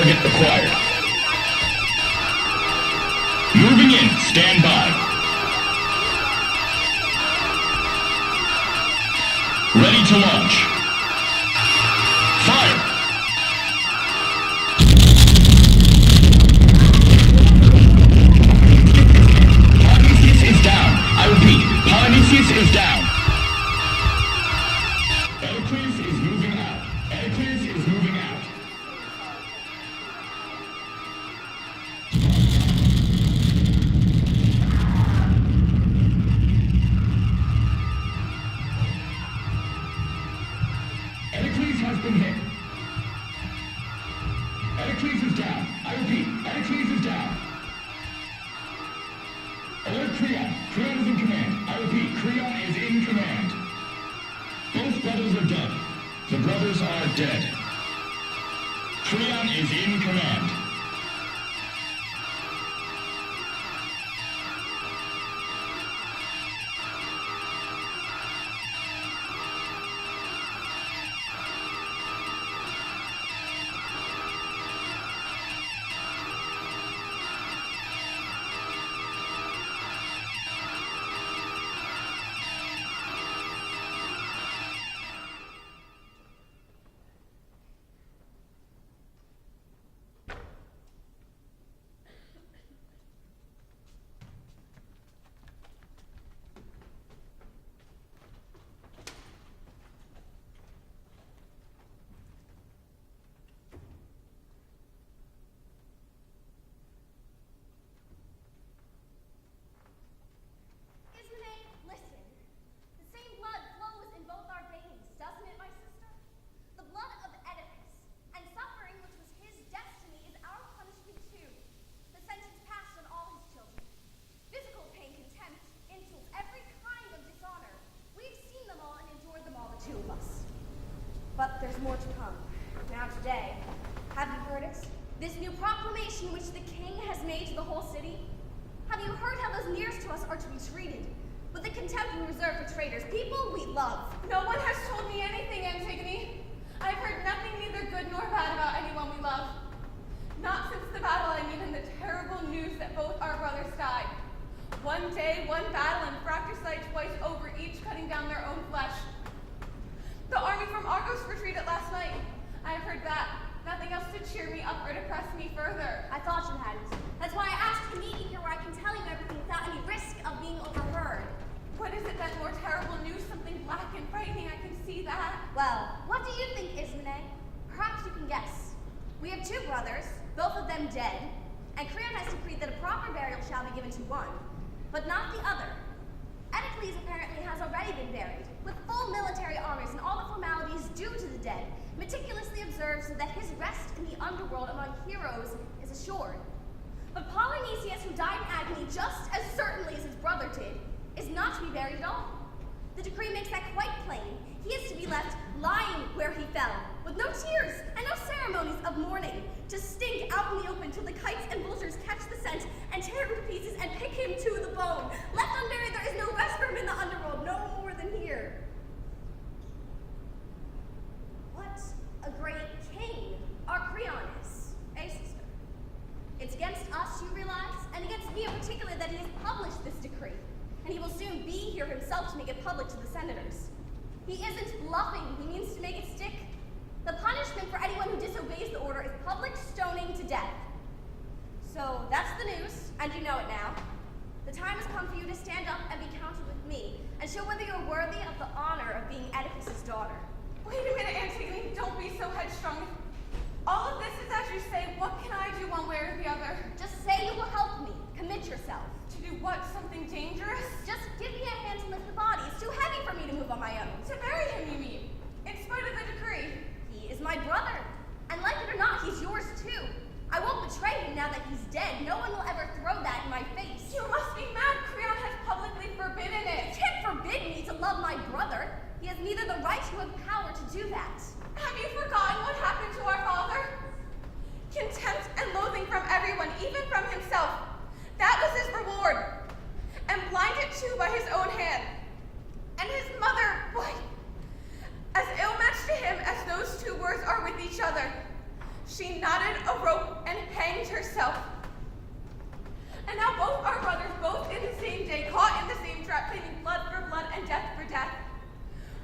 Target acquired. Moving in. Stand by. Ready to launch. Fire! Polynesius is down. I repeat, Polynesius is down. Edicles is moving out. Edicles is moving out. Edicles has been hit. Edicles is down. I repeat, Edicles is down. Alert Creon. Creon is in command. I repeat, Creon is in command. Both brothers are dead. The brothers are dead. Creon is in command. But there's more to come. Now today, have you heard it? This new proclamation which the king has made to the whole city? Have you heard how those nearest to us are to be treated? With the contempt we reserve for traitors, people we love. No one has told me anything, Antigone. I've heard nothing neither good nor bad about anyone we love. Not since the battle, I mean, and the terrible news that both our brothers died. One day, one battle, and fratricide twice over, each cutting down their own flesh. The army from Argos retreated last night. I have heard that. Nothing else to cheer me up or depress me further. I thought you hadn't. That's why I asked to meet you here where I can tell you everything without any risk of being overheard. What is it then? More terrible news? Something black and frightening? I can see that. Well, what do you think, Ismene? Perhaps you can guess. We have two brothers, both of them dead, and Creon has decreed that a proper burial shall be given to one, but not the other. Edicles apparently has already been buried, with full military honors and all the formalities due to the dead, meticulously observed so that his rest in the underworld among heroes is assured. But Polynesius, who died in agony just as certainly as his brother did, is not to be buried at all. The decree makes that quite plain. He is to be left lying where he fell, with no tears and no ceremonies of mourning, to stink out in the open till the kites and vultures catch the scent and tear him to pieces and pick him to the bone. Left unburied, there is no rest for him in the underworld, no more than here. What a great king our Creon is, eh, sister? It's against us, you realize, and against me in particular, that he has published this decree, and he will soon be here himself to make it public to the senators. He isn't bluffing, he means to make it stick. The punishment for anyone who disobeys the order is public stoning to death. So that's the news, and you know it now. The time has come for you to stand up and be counted with me, and show whether you're worthy of the honor of being Oedipus's daughter. Wait a minute, Antigone, don't be so headstrong. All of this is as you say. What can I do one way or the other? Just say you will help me. Commit yourself. To do what? Something dangerous? Just give me a hand to lift the body. It's too heavy for me to move on my own. To bury him, you mean? In spite of the decree? He is my brother. And like it or not, he's yours too. I won't betray him now that he's dead. No one will ever throw that in my face. You must be mad. Creon has publicly forbidden it. He can't forbid me to love my brother. He has neither the right nor the power to do that. Have you forgotten what happened to our father? Contempt and loathing from everyone, even from himself. That was his reward. And blinded too by his own hand. And his mother, why, as ill-matched to him as those two words are with each other. She knotted a rope hanged herself. And now both our brothers, both in the same day, caught in the same trap, claiming blood for blood and death for death.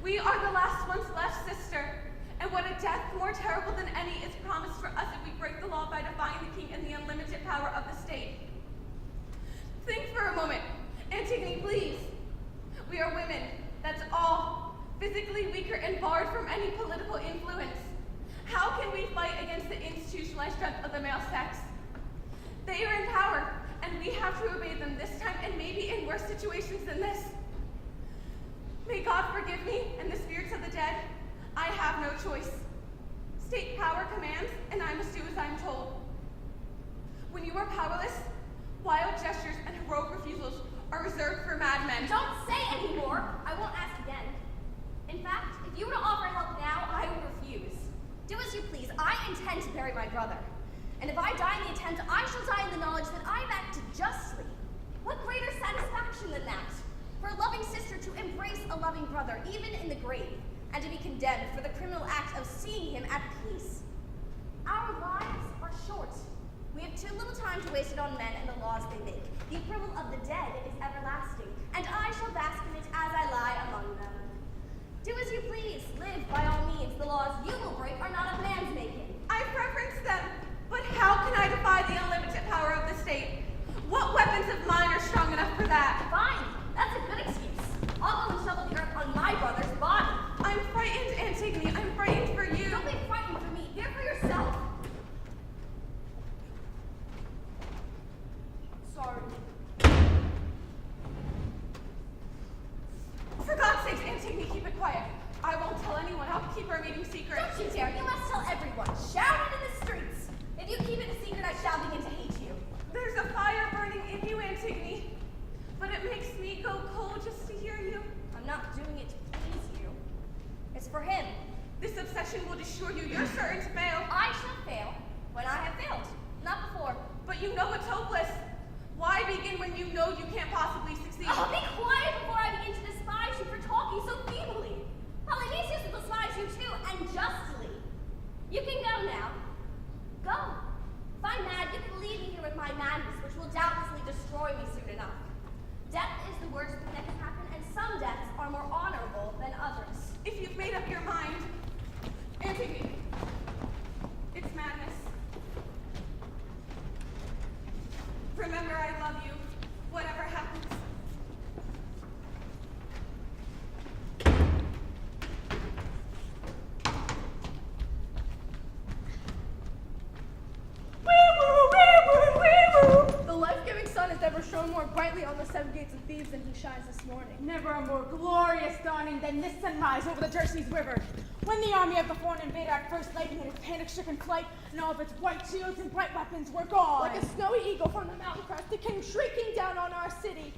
We are the last ones left, sister. And what a death more terrible than any is promised for us if we break the law by defying the king and the unlimited power of the state. Think for a moment. Antigone, please. We are women, that's all. Physically weaker and barred from any political influence. How can we fight against the institutionalized strength of the male sex? They are in power, and we have to obey them this time and maybe in worse situations than this. May God forgive me and the spirits of the dead. I have no choice. State power commands, and I must do as I'm told. When you are powerless, wild gestures and heroic refusals are reserved for madmen. Don't say anymore. I won't ask again. In fact, if you were to offer help now, I would refuse. Do as you please. I intend to bury my brother. And if I die in the attempt, I shall die in the knowledge that I've acted justly. What greater satisfaction than that? For a loving sister to embrace a loving brother, even in the grave, and to be condemned for the criminal act of seeing him at peace. Our lives are short. We have too little time to waste it on men and the laws they make. The approval of the dead is everlasting, and I shall bask in it as I lie among them. Do as you please. Live by all means. The laws you will break are not of man's making. I preference them, but how can I defy the unlimited power of the state? What weapons of mine are strong enough for that? Fine. That's a good excuse. I'll go and shovel the earth on my brother's body. I'm frightened, Antigone. I'm frightened for you. Don't be frightened for me. Fear for yourself. Sorry. For God's sakes, Antigone, keep it quiet. I won't tell anyone. I'll keep our meeting secret. Don't you dare. You must tell everyone. Shout it in the streets. If you keep it a secret, I shall begin to hate you. There's a fire burning in you, Antigone. But it makes me go cold just to hear you. I'm not doing it to please you. It's for him. This obsession will destroy you. You're certain to fail. I shall fail when I have failed. Not before. But you know it's hopeless. Why begin when you know you can't possibly succeed? Oh, be quiet before I begin to despise you for talking so feebly. Polynesius will despise you too, and justly. You can go now. Go. If I'm mad, you can leave me here with my madness, which will doubtlessly destroy me soon enough. Death is the worst thing that can happen, and some deaths are more honorable than others. If you've made up your mind, Antigone, it's madness. Remember, I love you, whatever happens. The life-giving sun has never shone more brightly on the seven gates of Thebes than he shines this morning. Never a more glorious dawning than this sunrise over the Jerseys River, when the army of the foreign invader at first light made its panic-stricken flight, and all of its white shields and bright weapons were gone. Like a snowy eagle from the mountain crest, it came shrieking down on our city.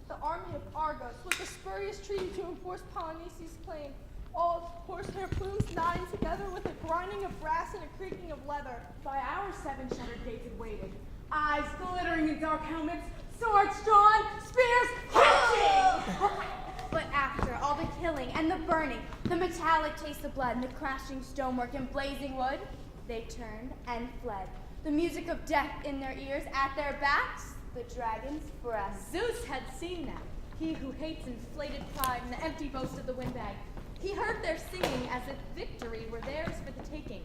The army of Argos was the spurious treaty to enforce Polynesius' claim. All horsehair plumes nodding together with a grinding of brass and a creaking of leather. By our seven-shuttered gates it waited, eyes glittering in dark helmets, swords drawn, spears hitching! But after all the killing and the burning, the metallic taste of blood and the crashing stonework and blazing wood, they turned and fled. The music of death in their ears, at their backs, the dragon's breath. Zeus had seen them, he who hates inflated pride and the empty boast of the windbag. He heard their singing as if victory were theirs for the taking,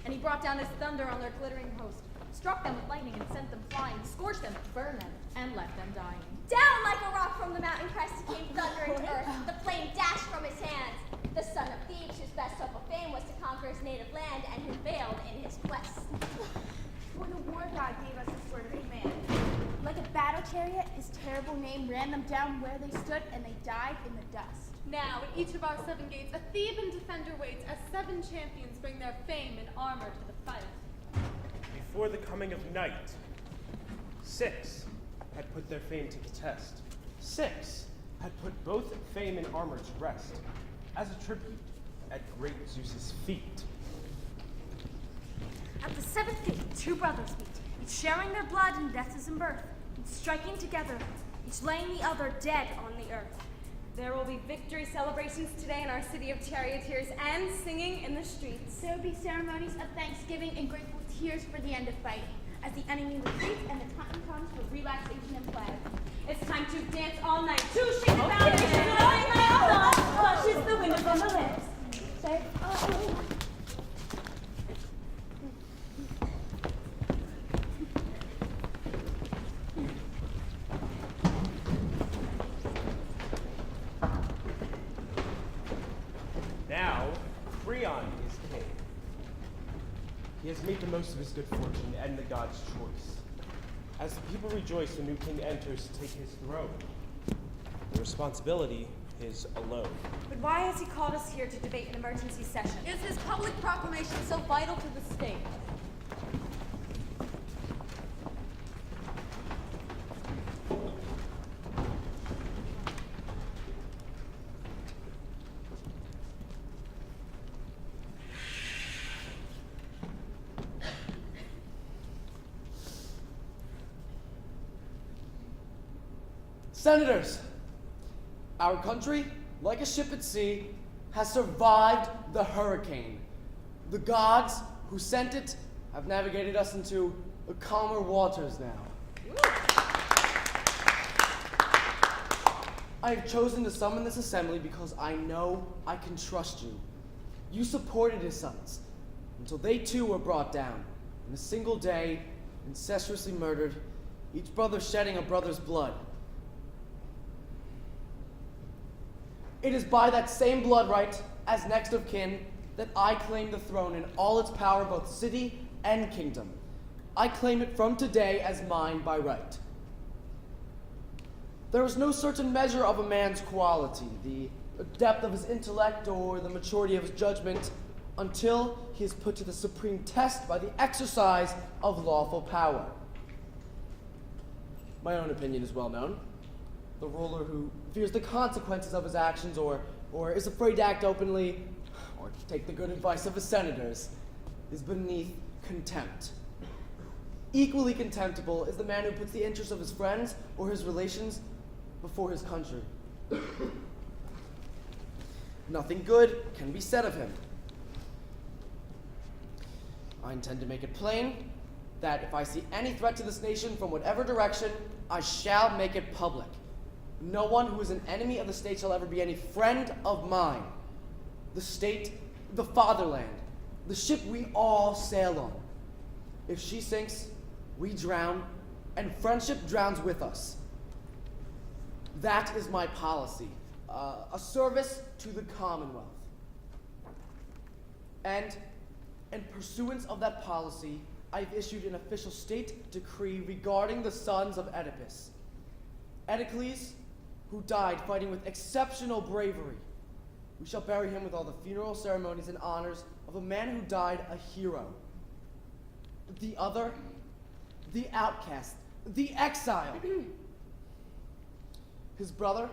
and he brought down his thunder on their glittering host, struck them with lightning and sent them flying, scorched them, burned them, and left them dying. Down like a rock from the mountain crest he came thundering to earth. The flame dashed from his hands. The son of Thebes, whose best hope of fame was to conquer his native land, and who failed in his quest. For the war god gave us the sword of command. Like a battle chariot, his terrible name ran them down where they stood, and they died in the dust. Now, at each of our seven gates, a Theban defender waits as seven champions bring their fame and armor to the fight. Before the coming of night, 6 had put their fame to the test. 6 had put both fame and armor to rest, as a tribute at great Zeus's feet. At the seventh gate, two brothers meet, each sharing their blood in death and birth, each striking together, each laying the other dead on the earth. There will be victory celebrations today in our city of charioteers and singing in the streets. There will be ceremonies of thanksgiving and grateful tears for the end of fight. as the enemy retreats and the time comes for relaxation and play. It's time to dance all night. Two shakes about it. Blowing my own flushes the wind from the lips. Say, oh. Now, Creon is king. He has made the most of his good fortune and the god's choice. As the people rejoice, the new king enters to take his throne. The responsibility is alone. But why has he called us here to debate an emergency session? Is his public proclamation so vital to the state? Senators, our country, like a ship at sea, has survived the hurricane. The gods who sent it have navigated us into calmer waters now. I have chosen to summon this assembly because I know I can trust you. You supported his sons until they too were brought down in a single day, incestuously murdered, each brother shedding a brother's blood. It is by that same blood right, as next of kin, that I claim the throne in all its power, both city and kingdom. I claim it from today as mine by right. There is no certain measure of a man's quality, the depth of his intellect or the maturity of his judgment, until he is put to the supreme test by the exercise of lawful power. My own opinion is well known. The ruler who fears the consequences of his actions or is afraid to act openly or to take the good advice of his senators is beneath contempt. Equally contemptible is the man who puts the interests of his friends or his relations before his country. Nothing good can be said of him. I intend to make it plain that if I see any threat to this nation from whatever direction, I shall make it public. No one who is an enemy of the state shall ever be any friend of mine. The state, the fatherland, the ship we all sail on. If she sinks, we drown, and friendship drowns with us. That is my policy, a service to the Commonwealth. And in pursuance of that policy, I've issued an official state decree regarding the sons of Oedipus. Oedicles, who died fighting with exceptional bravery. We shall bury him with all the funeral ceremonies and honors of a man who died a hero. The other, the outcast, the exile. His brother,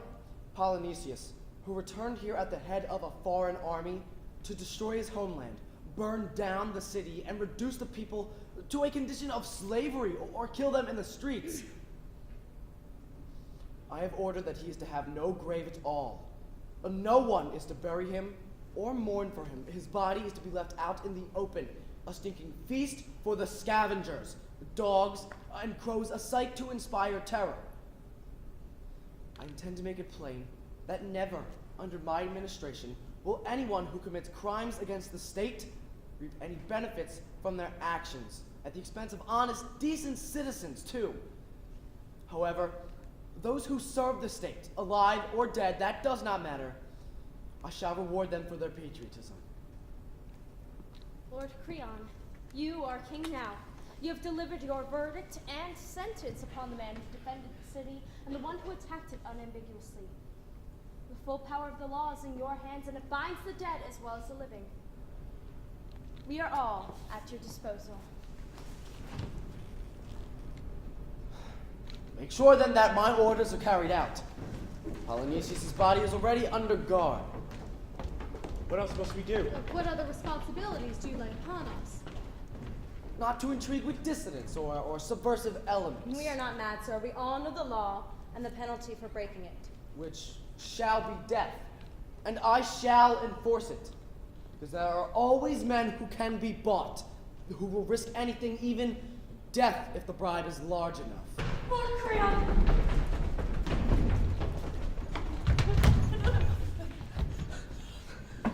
Polynesius, who returned here at the head of a foreign army to destroy his homeland, burn down the city, and reduce the people to a condition of slavery or kill them in the streets. I have ordered that he is to have no grave at all. No one is to bury him or mourn for him. His body is to be left out in the open, a stinking feast for the scavengers, dogs, and crows, a sight to inspire terror. I intend to make it plain that never, under my administration, will anyone who commits crimes against the state reap any benefits from their actions, at the expense of honest, decent citizens, too. However, those who serve the state, alive or dead, that does not matter. I shall reward them for their patriotism. Lord Creon, you are king now. You have delivered your verdict and sentence upon the man who defended the city and the one who attacked it unambiguously. The full power of the law is in your hands, and it binds the dead as well as the living. We are all at your disposal. Make sure then that my orders are carried out. Polynesius' body is already under guard. What else must we do? What other responsibilities do you lay upon us? Not to intrigue with dissidents or subversive elements. We are not mad, sir. We all know the law and the penalty for breaking it. Which shall be death. And I shall enforce it. Because there are always men who can be bought, who will risk anything, even Death if the bride is large enough. Lord Creon!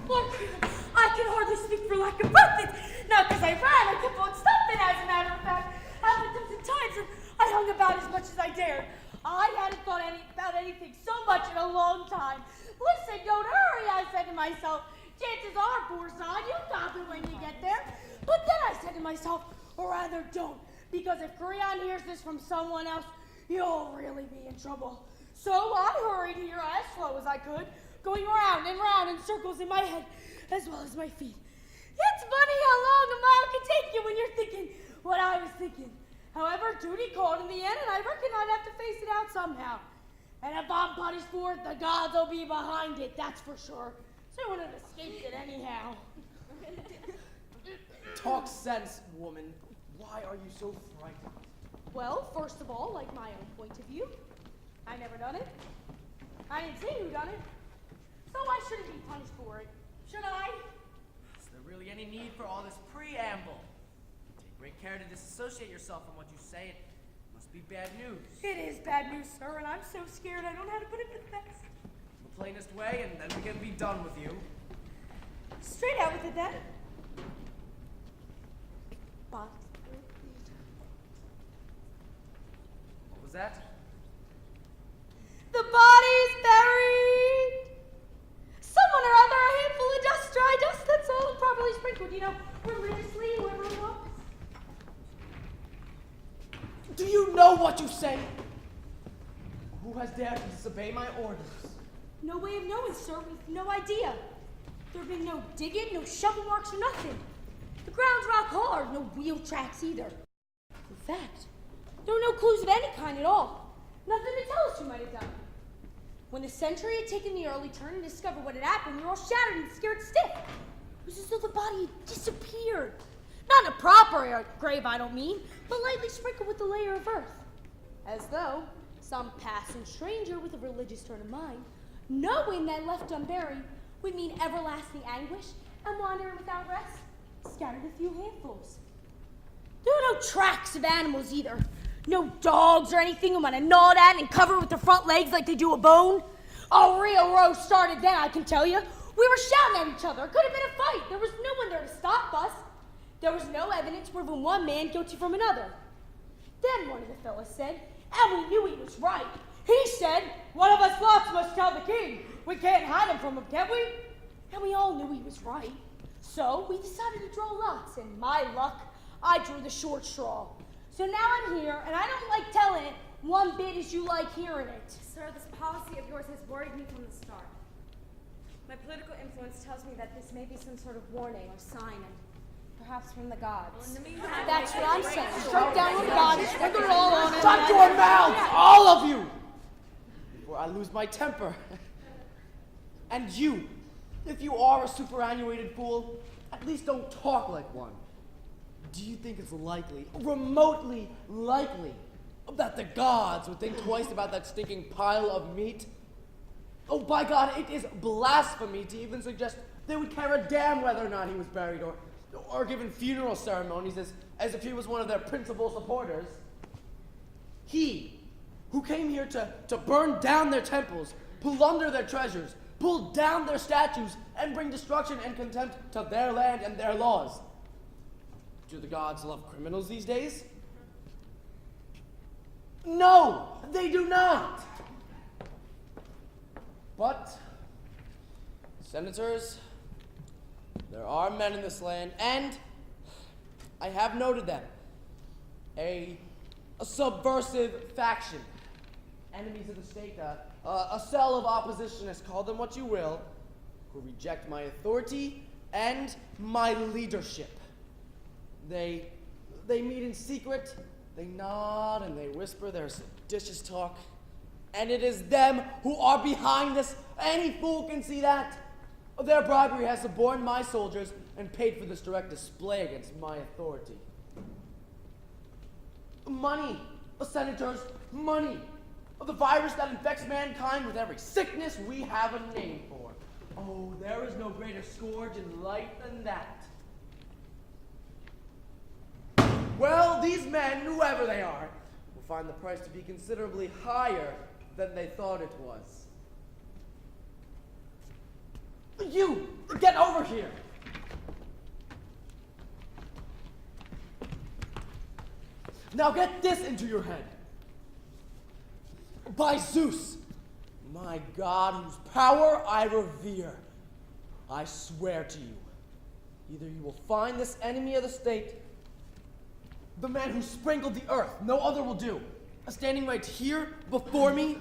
Lord Creon, I can hardly speak for lack of breath. It's not because I ran, I kept on stopping, as a matter of fact. Half a dozen times, and I hung about as much as I dared. I hadn't thought about anything so much in a long time. Listen, don't hurry, I said to myself. Chances are, poor son, you'll got it when you get there. But then I said to myself, or rather don't, because if Creon hears this from someone else, you'll really be in trouble. So I hurried here as slow as I could, going round and round in circles in my head, as well as my feet. It's funny how long a mile can take you when you're thinking what I was thinking. However, duty called in the end, and I reckon I'd have to face it out somehow. And if I'm punished for it, the gods will be behind it, that's for sure. So I wouldn't have escaped it anyhow. Talk sense, woman. Why are you so frightened? Well, first of all, like my own point of view, I never done it. I didn't say who done it. So I shouldn't be punished for it. Should I? Is there really any need for all this preamble? Take great care to disassociate yourself from what you say. It must be bad news. It is bad news, sir, and I'm so scared I don't know how to put it to the best. The plainest way, and then we can be done with you. Straight out with it then. But What was that? the body's buried. Someone or other, a handful of dust, dry dust, that's all, and properly sprinkled, religiously, whoever it was. Do you know what you say? Who has dared to disobey my orders? No way of knowing, sir. We've no idea. There have been no digging, no shovel marks, or nothing. The ground's rock hard, no wheel tracks either. In fact, there were no clues of any kind at all. Nothing to tell us who might have done it. When the sentry had taken the early turn and discovered what had happened, we were all shattered and scared stiff. It was as though the body had disappeared. Not in a proper grave, I don't mean, but lightly sprinkled with a layer of earth. As though some passing stranger with a religious turn of mind, knowing that left unburied would mean everlasting anguish and wandering without rest, scattered a few handfuls. There were no tracks of animals either. No dogs or anything who might have gnawed at and covered with their front legs like they do a bone. A real roast started then, I can tell you. We were shouting at each other. It could have been a fight. There was no one there to stop us. There was no evidence proving one man guilty from another. Then one of the fellas said, and we knew he was right. He said, one of us lots must tell the king. We can't hide him from him, can we? And we all knew he was right. So we decided to draw lots, and my luck, I drew the short straw. So now I'm here, and I don't like telling it one bit as you like hearing it. Sir, this policy of yours has worried me from the start. My political influence tells me that this may be some sort of warning or sign, and perhaps from the gods. That's what I'm saying. Strike down with God and sprinkle it all on it. Shut your mouths, all of you! Before I lose my temper. And you, if you are a superannuated fool, at least don't talk like one. Do you think it's likely, remotely likely, that the gods would think twice about that stinking pile of meat? Oh, by God, it is blasphemy to even suggest they would care a damn whether or not he was buried or given funeral ceremonies as if he was one of their principal supporters. He, who came here to burn down their temples, plunder their treasures, pull down their statues, and bring destruction and contempt to their land and their laws. Do the gods love criminals these days? No, they do not. But, senators, there are men in this land, and I have noted them. A subversive faction, enemies of the state, a cell of oppositionists, call them what you will, who reject my authority and my leadership. They meet in secret, they nod and they whisper their seditious talk, and it is them who are behind this. Any fool can see that. Their bribery has suborned my soldiers and paid for this direct display against my authority. Money, senators, money. The virus that infects mankind with every sickness we have a name for. Oh, there is no greater scourge in life than that. Well, these men, whoever they are, will find the price to be considerably higher than they thought it was. You! Get over here! Now get this into your head. By Zeus, my god whose power I revere, I swear to you, either you will find this enemy of the state, the man who sprinkled the earth, no other will do, standing right here before me,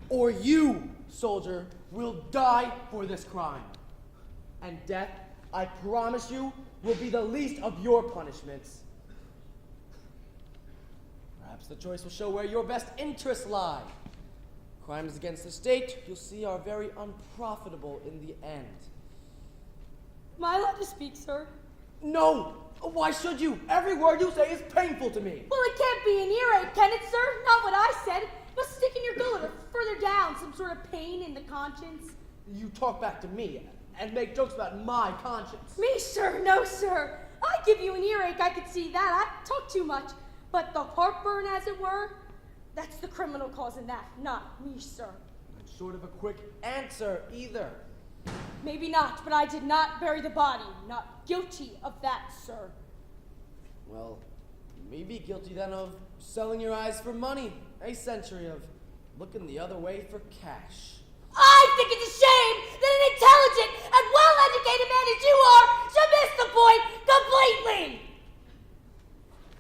or you, soldier, will die for this crime. And death, I promise you, will be the least of your punishments. Perhaps the choice will show where your best interests lie. Crimes against the state, you'll see, are very unprofitable in the end. Am I allowed to speak, sir? No! Why should you? Every word you say is painful to me. Well, it can't be an earache, can it, sir? Not what I said. It must stick in your gullet or further down, some sort of pain in the conscience. You talk back to me and make jokes about my conscience. Me, sir? No, sir. I give you an earache, I could see that. I talk too much. But the heartburn, as it were, that's the criminal causing that, not me, sir. Not short of a quick answer, either. Maybe not, but I did not bury the body. Not guilty of that, sir. Well, you may be guilty then of selling your eyes for money. A century of looking the other way for cash. I think it's a shame that an intelligent and well-educated man as you are should miss the point completely.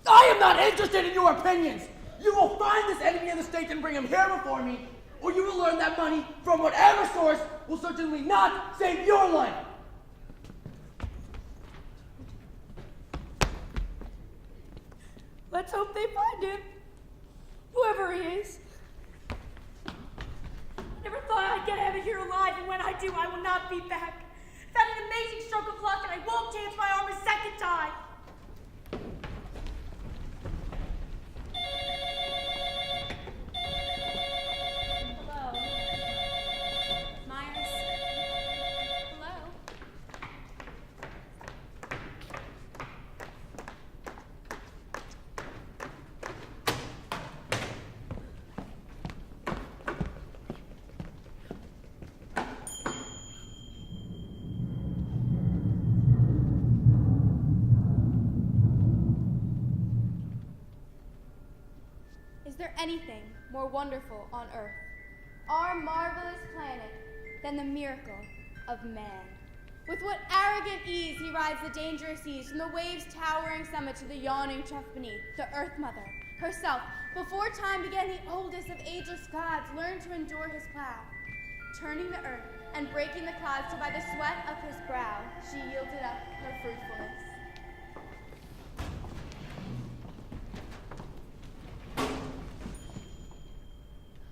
I am not interested in your opinions. You will find this enemy of the state and bring him here before me, or you will learn that money from whatever source will certainly not save your life. Let's hope they find him. Whoever he is. Never thought I'd get out of here alive, and when I do, I will not be back. I've had an amazing stroke of luck, and I won't chance my arm a second time. Hello. Myers. Hello. Is there anything more wonderful on earth, our marvelous planet, than the miracle of man? With what arrogant ease he rides the dangerous seas, from the waves' towering summit to the yawning trough beneath. The Earth Mother herself, before time began, the oldest of ageless gods, learned to endure his plow, turning the earth and breaking the clouds, till by the sweat of his brow she yielded up her fruitfulness.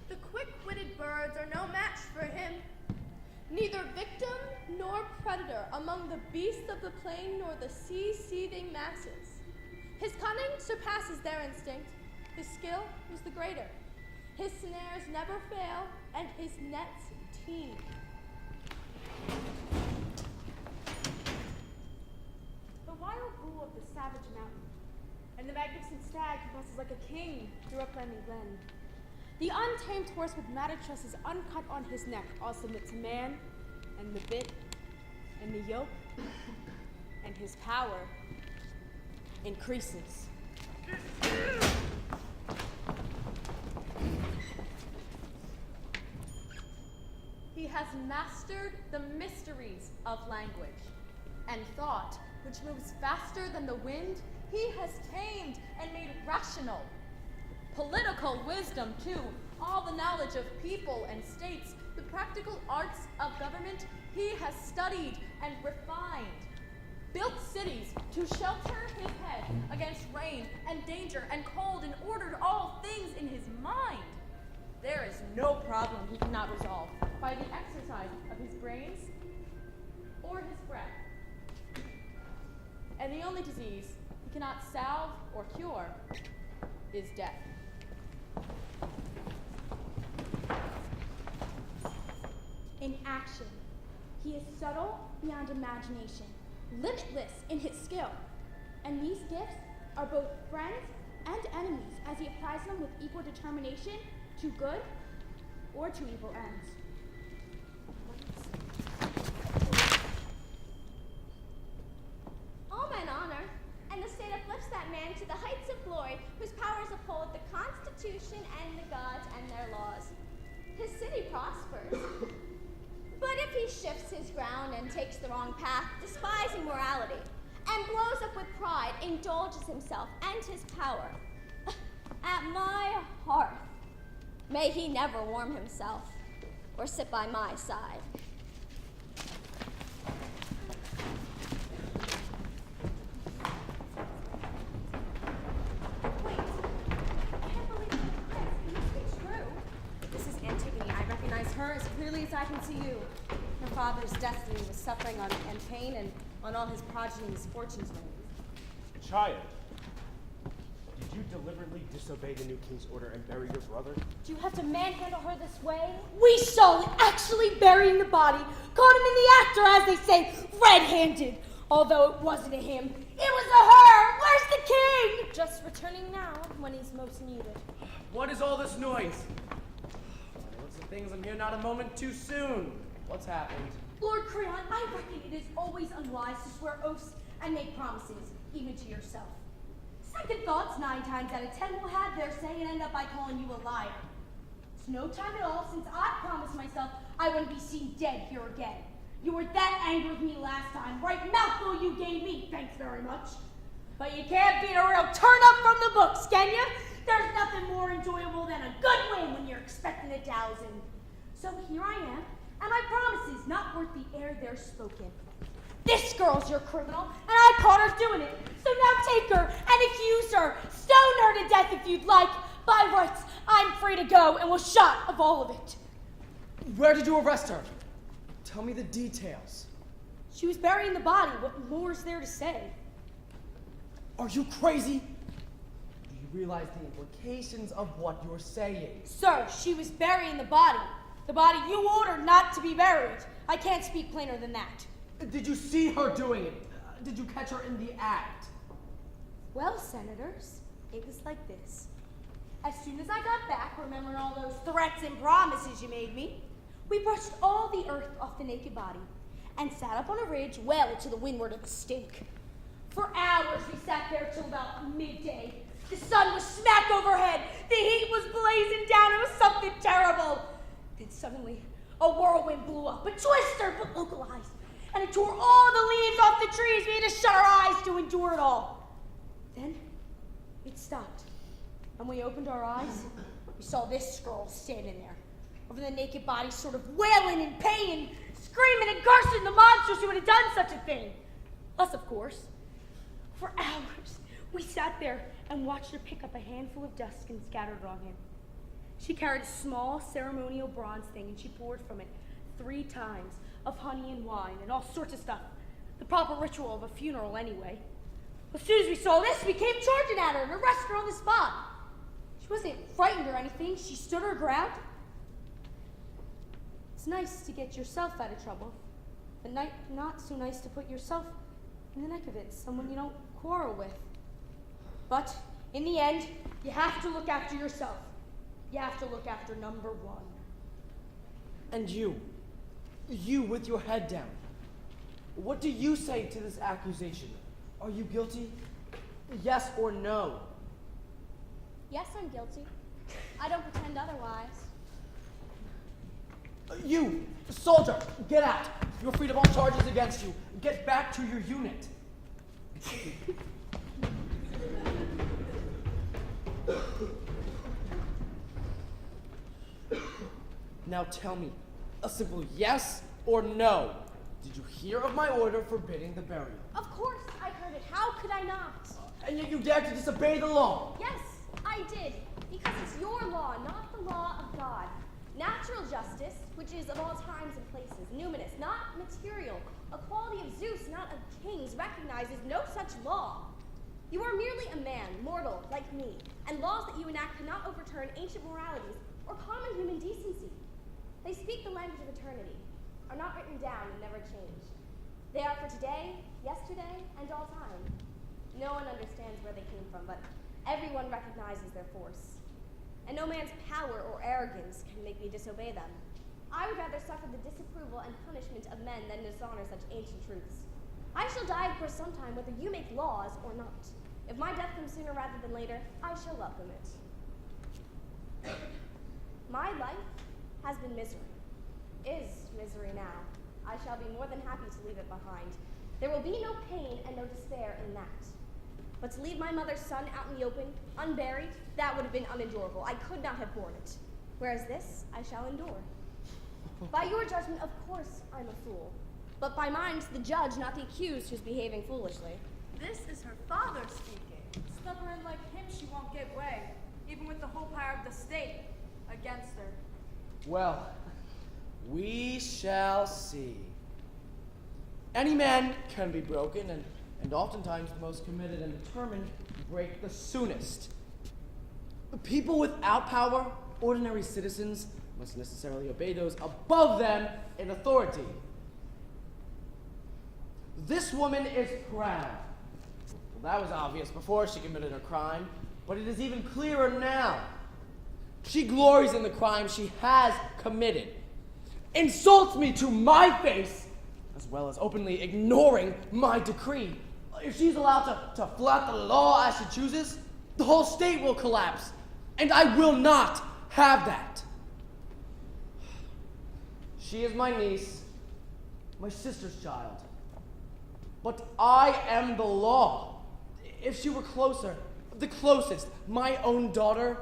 The quick-witted birds are no match for him. Neither victim nor predator among the beasts of the plain nor the sea-seething masses. His cunning surpasses their instinct. His skill is the greater. His snares never fail, and his nets teem. The wild bull of the savage mountain, and the magnificent stag who passes like a king through upland and glen. The untamed horse with matted tresses uncut on his neck all submit to man, and the bit, and the yoke, and his power increases. He has mastered the mysteries of language, and thought, which moves faster than the wind, he has tamed and made rational. Political wisdom, too, all the knowledge of people and states, the practical arts of government, he has studied and refined. Built cities to shelter his head against rain and danger and cold, and ordered all things in his mind. There is no problem he cannot resolve by the exercise of his brains or his breath. And the only disease he cannot salve or cure is death. In action, he is subtle beyond imagination, limitless in his skill, and these gifts are both friends and enemies as he applies them with equal determination to good or to evil ends. All men honor, and the state uplifts that man to the heights of glory whose powers uphold the Constitution and the gods and their laws. His city prospers. But if he shifts his ground and takes the wrong path, despising morality, and blows up with pride, indulges himself and his power, at my hearth, may he never warm himself or sit by my side. Wait, I can't believe this. Can this be true? This is Antigone. I recognize her as clearly as I can see you. Her father's destiny was suffering and pain, and on all his progeny's fortunes reigned. Child, did you deliberately disobey the new king's order and bury your brother? Do you have to manhandle her this way? We saw it actually burying the body. Caught him in the act, or as they say, red-handed. Although it wasn't a him, it was a her. Where's the king? Just returning now when he's most needed. What is all this noise? By the looks of things, I'm here not a moment too soon. What's happened? Lord Creon, I reckon it is always unwise to swear oaths and make promises, even to yourself. Second thoughts, 9 times out of 10, will have their say and end up by calling you a liar. It's no time at all since I promised myself I wouldn't be seen dead here again. You were that angry with me last time. Right mouthful you gave me, thanks very much. But you can't beat a real turn-up from the books, can you? There's nothing more enjoyable than a good win when you're expecting 1,000. So here I am, and my promises not worth the air they're spoken. This girl's your criminal, and I caught her doing it. So now take her and accuse her. Stone her to death if you'd like. By rights, I'm free to go and will shot of all of it. Where did you arrest her? Tell me the details. She was burying the body. What more is there to say? Are you crazy? Do you realize the implications of what you're saying? Sir, she was burying the body. The body you ordered not to be buried. I can't speak plainer than that. Did you see her doing it? Did you catch her in the act? Well, senators, it was like this. As soon as I got back, remembering all those threats and promises you made me, we brushed all the earth off the naked body and sat up on a ridge well to the windward of the stake. For hours we sat there till about midday. The sun was smack overhead. The heat was blazing down. It was something terrible. Then suddenly, a whirlwind blew up, a twister but localized, and it tore all the leaves off the trees. We had to shut our eyes to endure it all. Then it stopped, and we opened our eyes. We saw this girl standing there, over the naked body, sort of wailing in pain, screaming and cursing the monsters who had done such a thing. Us, of course. For hours, we sat there and watched her pick up a handful of dust and scatter it on him. She carried a small ceremonial bronze thing, and she poured from it 3 times of honey and wine and all sorts of stuff. The proper ritual of a funeral, anyway. As soon as we saw this, we came charging at her and arrested her on the spot. She wasn't frightened or anything. She stood her ground. It's nice to get yourself out of trouble, but not so nice to put yourself in the neck of it, someone you don't quarrel with. But in the end, you have to look after yourself. You have to look after number 1. And you with your head down, what do you say to this accusation? Are you guilty? Yes or no? Yes, I'm guilty. I don't pretend otherwise. You, soldier, get out. You're freed of all charges against you. Get back to your unit. Now tell me, a simple yes or no. Did you hear of my order forbidding the burial? Of course I heard it. How could I not? And yet you dare to disobey the law. Yes, I did. Because it's your law, not the law of God. Natural justice, which is of all times and places, numinous, not material, a quality of Zeus, not of kings, recognizes no such law. You are merely a man, mortal, like me, and laws that you enact cannot overturn ancient moralities or common human decency. They speak the language of eternity, are not written down and never change. They are for today, yesterday, and all time. No one understands where they came from, but everyone recognizes their force. And no man's power or arrogance can make me disobey them. I would rather suffer the disapproval and punishment of men than dishonor such ancient truths. I shall die for some time whether you make laws or not. If my death comes sooner rather than later, I shall welcome it. My life has been misery, is misery now. I shall be more than happy to leave it behind. There will be no pain and no despair in that. But to leave my mother's son out in the open, unburied, that would have been unendurable. I could not have borne it. Whereas this, I shall endure. By your judgment, of course, I'm a fool. But by mine, it's the judge, not the accused, who's behaving foolishly. This is her father speaking. Stubborn like him, she won't give way, even with the whole power of the state against her. Well, we shall see. Any man can be broken, and oftentimes the most committed and determined break the soonest. The people without power, ordinary citizens, must necessarily obey those above them in authority. This woman is proud. Well, that was obvious before she committed her crime, but it is even clearer now. She glories in the crime she has committed, insults me to my face, as well as openly ignoring my decree. If she's allowed to flout the law as she chooses, the whole state will collapse, and I will not have that. She is my niece, my sister's child. But I am the law. If she were closer, the closest, my own daughter,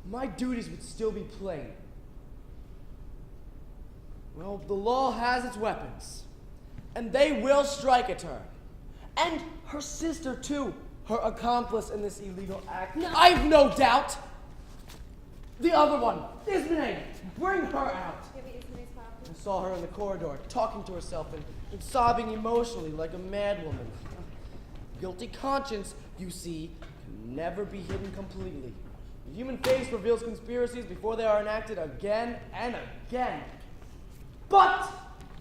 my duties would still be plain. Well, the law has its weapons, and they will strike at her. And her sister, too, her accomplice in this illegal act. No. I've no doubt. The other one, Ismene, bring her out. I saw her in the corridor, talking to herself and sobbing emotionally like a madwoman. Guilty conscience, you see, can never be hidden completely. The human face reveals conspiracies before they are enacted again and again. But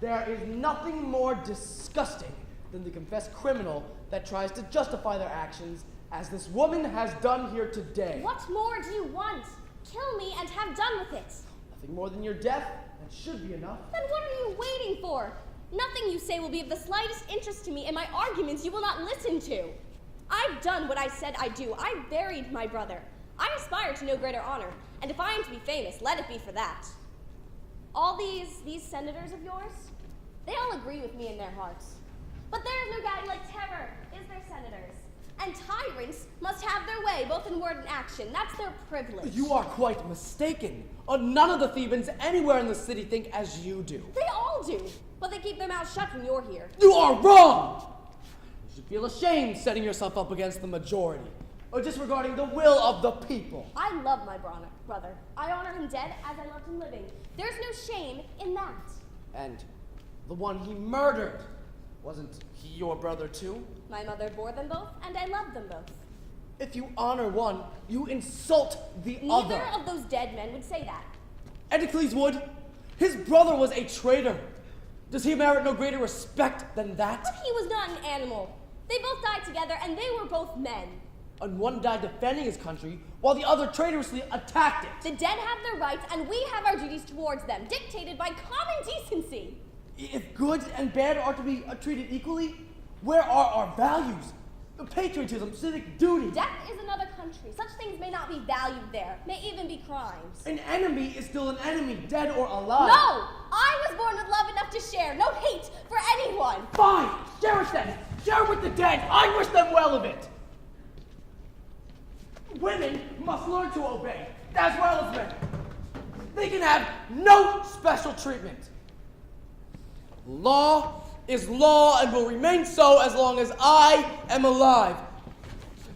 there is nothing more disgusting than the confessed criminal that tries to justify their actions, as this woman has done here today. What more do you want? Kill me and have done with it. Nothing more than your death. That should be enough. Then what are you waiting for? Nothing you say will be of the slightest interest to me, and my arguments you will not listen to. I've done what I said I'd do. I buried my brother. I aspire to no greater honor, and if I am to be famous, let it be for that. All these senators of yours, they all agree with me in their hearts. But there is no guiding like terror is their senators. And tyrants must have their way, both in word and action. That's their privilege. You are quite mistaken. None of the Thebans anywhere in the city think as you do. They all do, but they keep their mouths shut when you're here. You are wrong! You should feel ashamed setting yourself up against the majority, or disregarding the will of the people. I love my brother. I honor him dead as I loved him living. There's no shame in that. And the one he murdered, wasn't he your brother too? My mother bore them both, and I loved them both. If you honor one, you insult the other. Neither of those dead men would say that. Edicles would. His brother was a traitor. Does he merit no greater respect than that? But he was not an animal. They both died together, and they were both men. And one died defending his country, while the other traitorously attacked it. The dead have their rights, and we have our duties towards them, dictated by common decency. If good and bad are to be treated equally, where are our values? Patriotism, civic duty. Death is another country. Such things may not be valued there, may even be crimes. An enemy is still an enemy, dead or alive. No! I was born with love enough to share, no hate for anyone. Fine! Share with them! Share with the dead! I wish them well of it! Women must learn to obey, as well as men. They can have no special treatment. Law is law and will remain so as long as I am alive.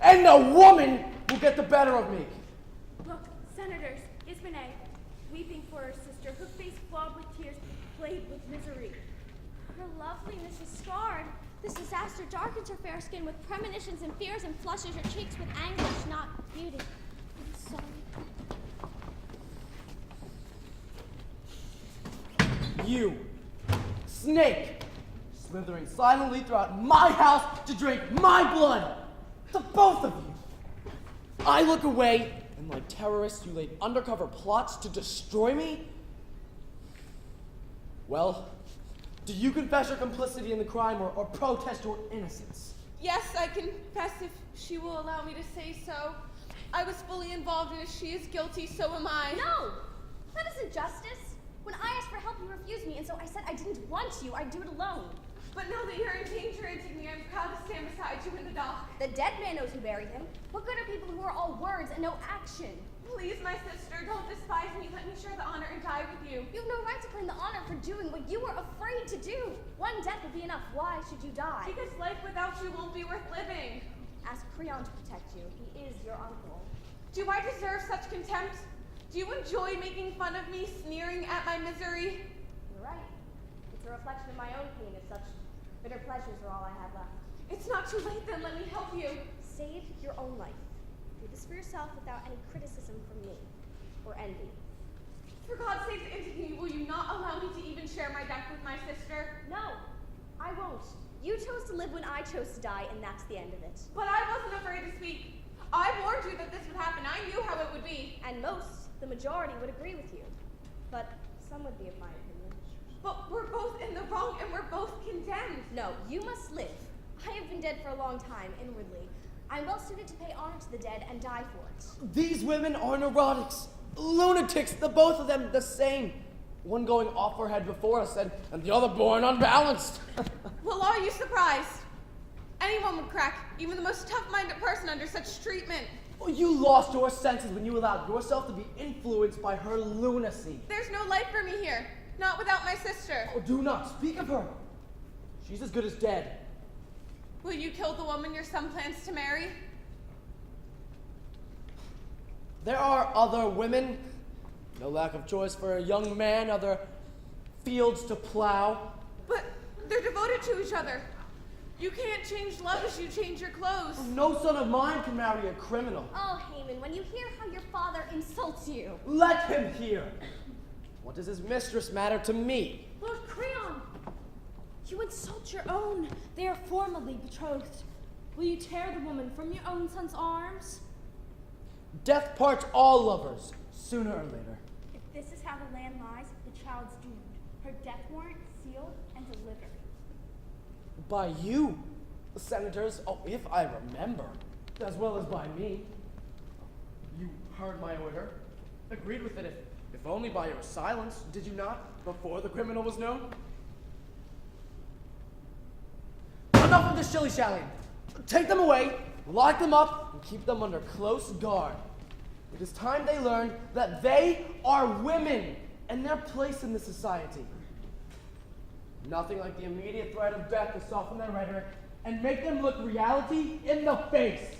And no woman will get the better of me. Look, senators, Ismene, weeping for her sister, her face flawed with tears, plagued with misery. Her loveliness is scarred. This disaster darkens her fair skin with premonitions and fears and flushes her cheeks with anguish, not beauty. I'm sorry. You, snake, slithering silently throughout my house to drink my blood. The both of you! I look away, and like terrorists, you laid undercover plots to destroy me? Well, do you confess your complicity in the crime or protest your innocence? Yes, I confess if she will allow me to say so. I was fully involved, and if she is guilty, so am I. No! That isn't justice. When I asked for help, you refused me, and so I said I didn't want you. I'd do it alone. But now that you're in danger, Antigone, I'm proud to stand beside you in the dock. The dead man knows who buried him. What good are people who are all words and no action? Please, my sister, don't despise me. Let me share the honor and die with you. You have no right to claim the honor for doing what you were afraid to do. One death would be enough. Why should you die? Because life without you won't be worth living. Ask Creon to protect you. He is your uncle. Do I deserve such contempt? Do you enjoy making fun of me, sneering at my misery? You're right. It's a reflection of my own pain if such bitter pleasures are all I have left. It's not too late then, let me help you. Save your own life. Do this for yourself without any criticism from me or envy. For God's sake, Antigone, will you not allow me to even share my death with my sister? No, I won't. You chose to live when I chose to die, and that's the end of it. But I wasn't afraid to speak. I warned you that this would happen. I knew how it would be. And most, the majority, would agree with you. But some would be of my opinion. But we're both in the wrong, and we're both condemned. No, you must live. I have been dead for a long time, inwardly. I'm well suited to pay honor to the dead and die for it. These women are neurotics, lunatics, the both of them the same. One going off her head before us and the other born unbalanced. Well, are you surprised? Anyone would crack, even the most tough-minded person under such treatment. Oh, you lost your senses when you allowed yourself to be influenced by her lunacy. There's no life for me here, not without my sister. Oh, do not speak of her. She's as good as dead. Will you kill the woman your son plans to marry? There are other women. No lack of choice for a young man, other fields to plow. But they're devoted to each other. You can't change love as you change your clothes. No son of mine can marry a criminal. Oh, Haman, when you hear how your father insults you. Let him hear. What does his mistress matter to me? Lord Creon, you insult your own. They are formally betrothed. Will you tear the woman from your own son's arms? Death parts all lovers, sooner or later. If this is how the land lies, the child's doomed. Her death warrant sealed and delivered. By you, the senators, oh, if I remember, as well as by me. You heard my order, agreed with it, if only by your silence, did you not, before the criminal was known? Enough of this shilly-shallying. Take them away, lock them up, and keep them under close guard. It is time they learned that they are women and their place in this society. Nothing like the immediate threat of death to soften their rhetoric and make them look reality in the face.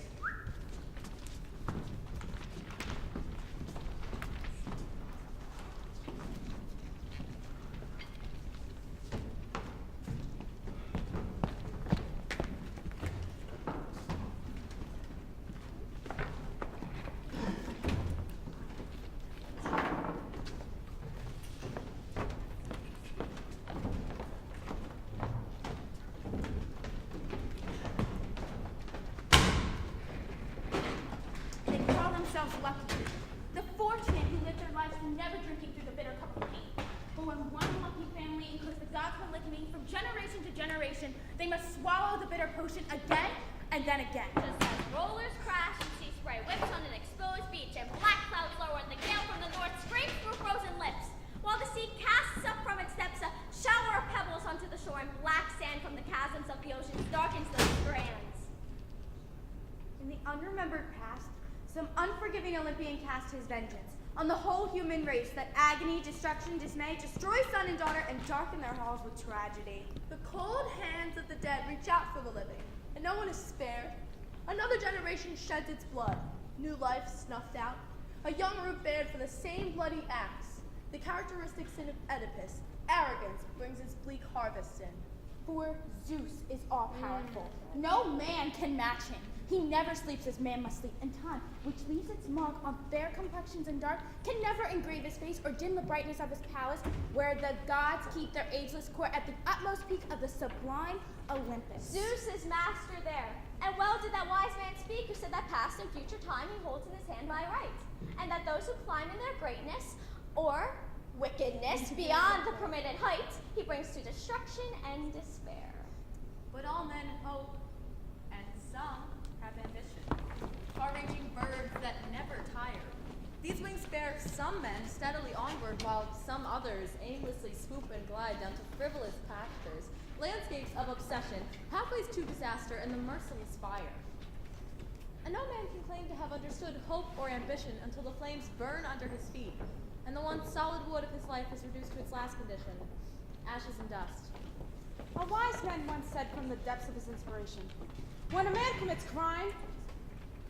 They call themselves lucky. The fortunate who live their lives never drinking through the bitter cup of pain. But when one lucky family incurs the gods polygamy from generation to generation, they must swallow the bitter potion again and then again. Just as rollers crash and sea spray whips on an exposed beach and black clouds lower and the gale from the north scrapes through frozen lips, while the sea casts up from its depths a shower of pebbles onto the shore and black sand from the chasms of the ocean darkens those strands. In the unremembered past, some unforgiving Olympian cast his vengeance on the whole human race that agony, destruction, dismay destroy son and daughter and darken their halls with tragedy. The cold hands of the dead reach out for the living, and no one is spared. Another generation sheds its blood, new life snuffed out. A young root bared for the same bloody axe. The characteristic sin of Oedipus, arrogance, brings its bleak harvest in. For Zeus is all-powerful. No man can match him. He never sleeps as man must sleep, and time, which leaves its mark on fair complexions and dark, can never engrave his face or dim the brightness of his palace, where the gods keep their ageless court at the utmost peak of the sublime Olympus. Zeus is master there. And well did that wise man speak who said that past and future time he holds in his hand by right, and that those who climb in their greatness or wickedness beyond the permitted height, he brings to destruction and despair. But all men hope, and some have ambition, far-ranging birds that never tire. These wings bear some men steadily onward, while some others aimlessly swoop and glide down to frivolous pastures, landscapes of obsession, pathways to disaster, and the merciless fire. And no man can claim to have understood hope or ambition until the flames burn under his feet, and the once solid wood of his life is reduced to its last condition, ashes and dust. A wise man once said from the depths of his inspiration, when a man commits crime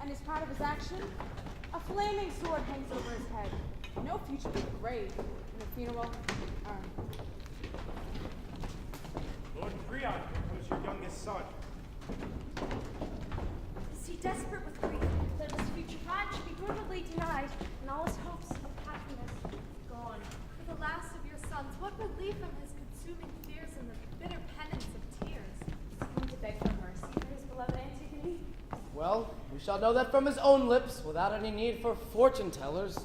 and is proud of his action, a flaming sword hangs over his head. No future but the grave and a funeral urn. Lord Creon, here comes your youngest son. Is he desperate with grief that his future bride should be brutally denied, and all his hopes of happiness gone? For the last of your sons, what relief from his consuming fears and the bitter penance of tears? Is he going to beg for mercy for his beloved Antigone? Well, we shall know that from his own lips, without any need for fortune tellers.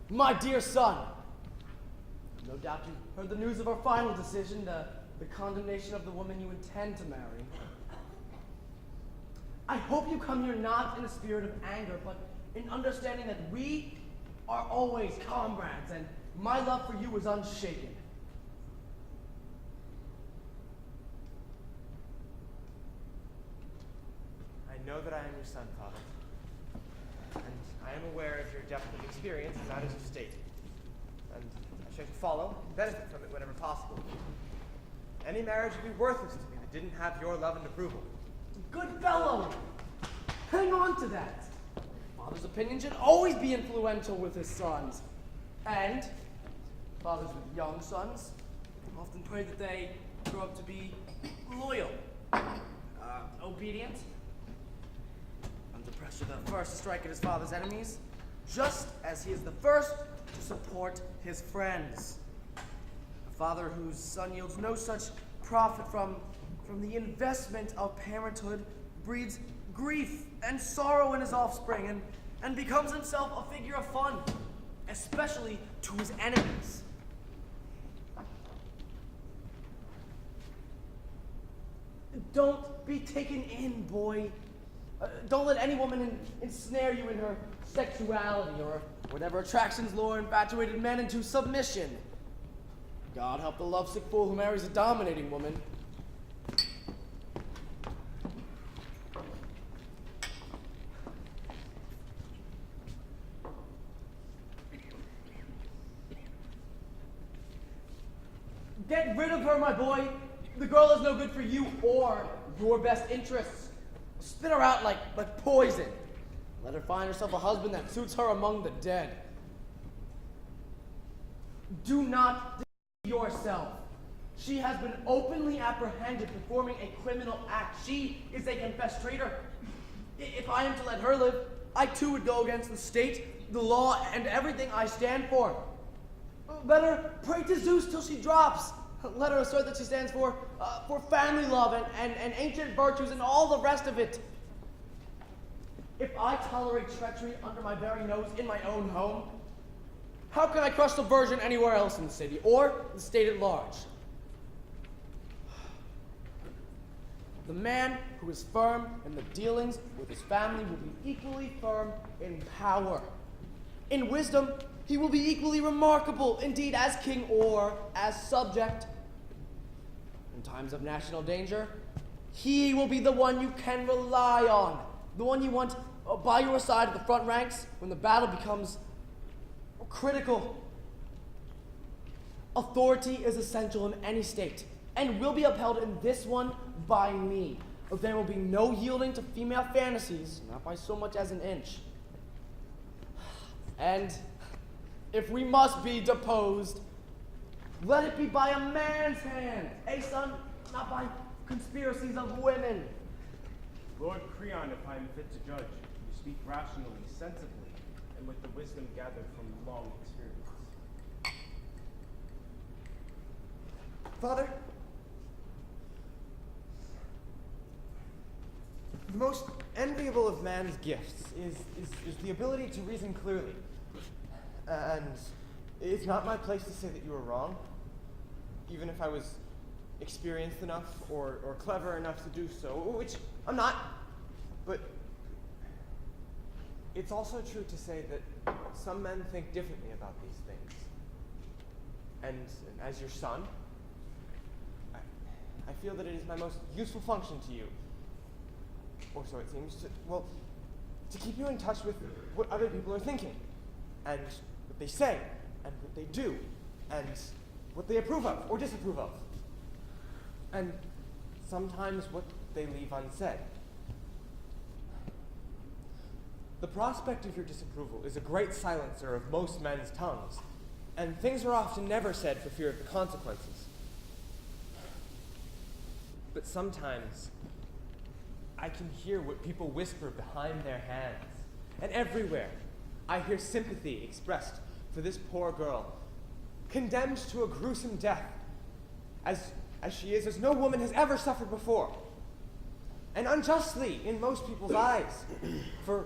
My dear son, no doubt you heard the news of our final decision, the condemnation of the woman you intend to marry. I hope you come here not in a spirit of anger, but in understanding that we are always comrades, and my love for you is unshaken. I know that I am your son, Father, and I am aware of your depth of experience in matters of state, and I shall follow and benefit from it whenever possible. Any marriage would be worthless to me that didn't have your love and approval. Good fellow! Hang on to that. Father's opinion should always be influential with his sons. And fathers with young sons often pray that they grow up to be loyal, obedient, under pressure the first to strike at his father's enemies, just as he is the first to support his friends. A father whose son yields no such profit from the investment of parenthood breeds grief and sorrow in his offspring and becomes himself a figure of fun, especially to his enemies. Don't be taken in, boy. Don't let any woman ensnare you in her sexuality or whatever attractions lure infatuated men into submission. God help the lovesick fool who marries a dominating woman. Get rid of her, my boy. The girl is no good for you or your best interests. Spit her out like poison. Let her find herself a husband that suits her among the dead. Do not deceive yourself. She has been openly apprehended performing a criminal act. She is a confessed traitor. If I am to let her live, I too would go against the state, the law, and everything I stand for. Let her pray to Zeus till she drops. Let her assert that she stands for family love and ancient virtues and all the rest of it. If I tolerate treachery under my very nose in my own home, how can I crush subversion anywhere else in the city or the state at large? The man who is firm in the dealings with his family will be equally firm in power. In wisdom, he will be equally remarkable, indeed, as king or as subject. In times of national danger, he will be the one you can rely on, the one you want by your side of the front ranks when the battle becomes critical. Authority is essential in any state, and will be upheld in this one by me. There will be no yielding to female fantasies, not by so much as an inch. And if we must be deposed, let it be by a man's hand, son, not by conspiracies of women. Lord Creon, if I am fit to judge, you speak rationally, sensibly, and with the wisdom gathered from long experience. Father, The most enviable of man's gifts is the ability to reason clearly. And it's not my place to say that you were wrong, even if I was experienced enough or clever enough to do so, which I'm not. But it's also true to say that some men think differently about these things. And as your son, I feel that it is my most useful function to you, or so it seems, to keep you in touch with what other people are thinking, and what they say, and what they do, and what they approve of or disapprove of, and sometimes what they leave unsaid. The prospect of your disapproval is a great silencer of most men's tongues, and things are often never said for fear of the consequences. But sometimes I can hear what people whisper behind their hands, and everywhere I hear sympathy expressed for this poor girl, condemned to a gruesome death, as she is, as no woman has ever suffered before, and unjustly in most people's eyes, for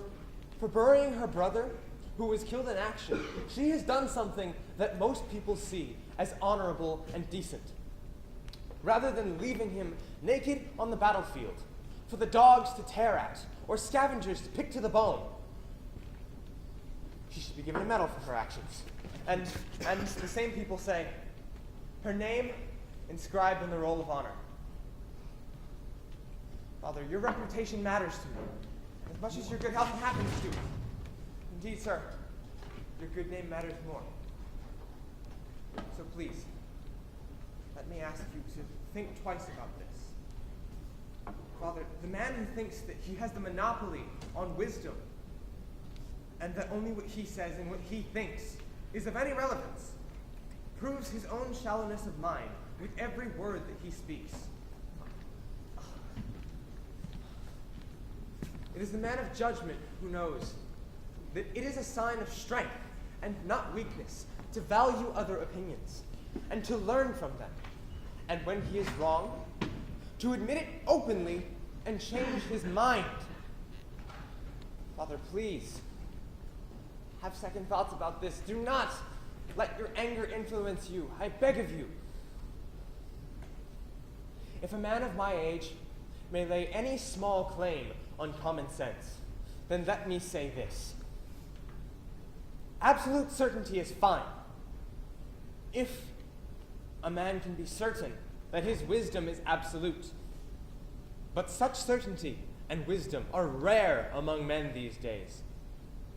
burying her brother, who was killed in action. She has done something that most people see as honorable and decent. Rather than leaving him naked on the battlefield for the dogs to tear at or scavengers to pick to the bone, she should be given a medal for her actions. And the same people say, her name inscribed in the roll of honor. Father, your reputation matters to you as much as your good health and happiness do. Indeed, sir, your good name matters more. So please, let me ask you to think twice about this. Father, the man who thinks that he has the monopoly on wisdom, and that only what he says and what he thinks is of any relevance, proves his own shallowness of mind with every word that he speaks. It is the man of judgment who knows that it is a sign of strength and not weakness to value other opinions and to learn from them. And when he is wrong, to admit it openly and change his mind. Father, please, have second thoughts about this. Do not let your anger influence you. I beg of you. If a man of my age may lay any small claim on common sense, then let me say this. Absolute certainty is fine, if a man can be certain that his wisdom is absolute. But such certainty and wisdom are rare among men these days.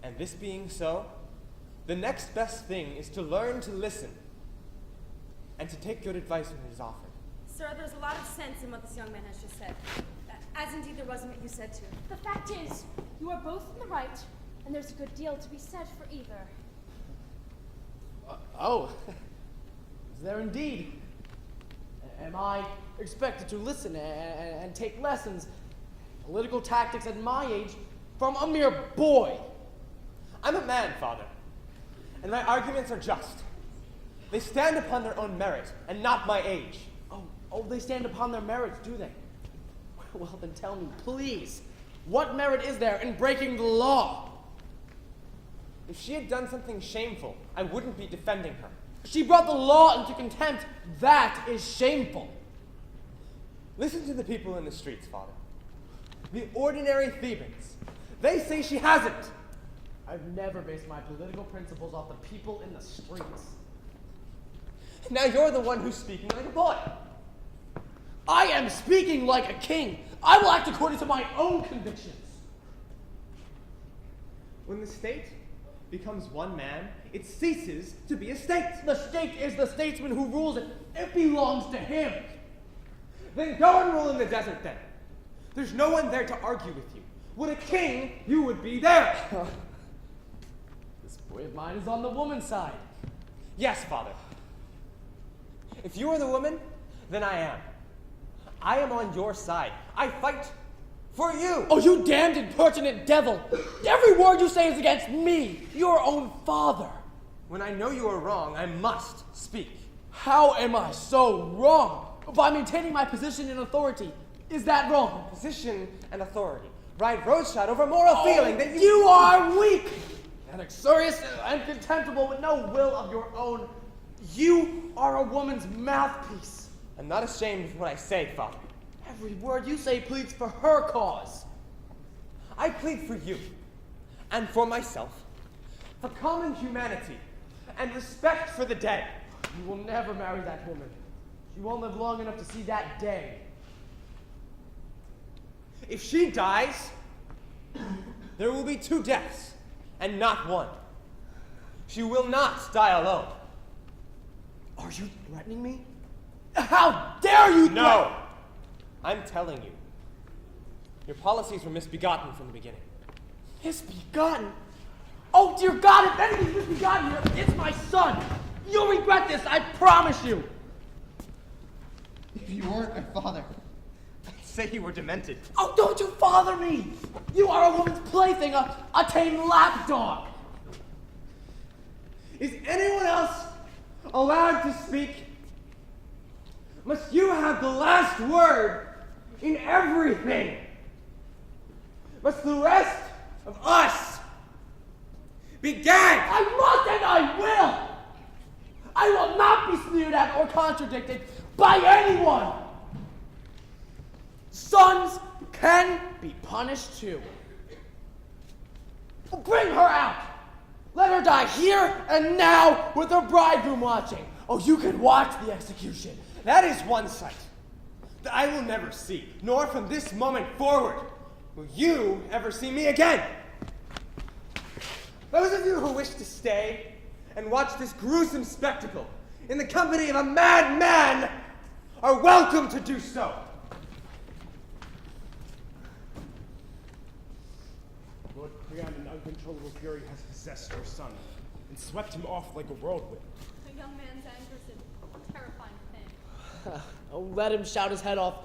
And this being so, the next best thing is to learn to listen and to take good advice when it is offered. Sir, there's a lot of sense in what this young man has just said. As indeed there was in what you said too. The fact is, you are both in the right, and there's a good deal to be said for either. Is there indeed? Am I expected to listen and take lessons, political tactics at my age, from a mere boy? I'm a man, Father, and my arguments are just. They stand upon their own merit, and not my age. Oh, they stand upon their merits, do they? Well, then tell me, please, what merit is there in breaking the law? If she had done something shameful, I wouldn't be defending her. She brought the law into contempt. That is shameful. Listen to the people in the streets, Father. The ordinary Thebans. They say she hasn't. I've never based my political principles off the people in the streets. Now you're the one who's speaking like a boy. I am speaking like a king. I will act according to my own convictions. When the state becomes one man, it ceases to be a state. The state is the statesman who rules it. It belongs to him. Then go and rule in the desert then. There's no one there to argue with you. Would a king, you would be there. This boy of mine is on the woman's side. Yes, Father. If you are the woman, then I am. I am on your side. I fight for you. Oh, you damned impertinent devil. Every word you say is against me, your own father. When I know you are wrong, I must speak. How am I so wrong? By maintaining my position and authority. Is that wrong? Position and authority ride roughshod over moral feeling that You are weak and uxorious and contemptible with no will of your own. You are a woman's mouthpiece. I'm not ashamed of what I say, Father. Every word you say pleads for her cause. I plead for you, and for myself, for common humanity, and respect for the dead. You will never marry that woman. She won't live long enough to see that day. If she dies, there will be 2 deaths, and not 1. She will not die alone. Are you threatening me? How dare you No! I'm telling you. Your policies were misbegotten from the beginning. Misbegotten? Oh, dear God, if anything's misbegotten here, it's my son. You'll regret this, I promise you. If you weren't my father, I'd say you were demented. Oh, don't you father me! You are a woman's plaything, a tame lapdog. Is anyone else allowed to speak? Must you have the last word in everything? Must the rest of us be gagged? I must and I will! I will not be sneered at or contradicted by anyone! Sons can be punished too. Bring her out! Let her die here and now with her bridegroom watching. Oh, you can watch the execution. That is one sight that I will never see, nor from this moment forward will you ever see me again. Those of you who wish to stay and watch this gruesome spectacle in the company of a mad man are welcome to do so. Lord Creon, in uncontrollable fury, has possessed your son and swept him off like a whirlwind. A young man's anger is a terrifying thing. Oh, let him shout his head off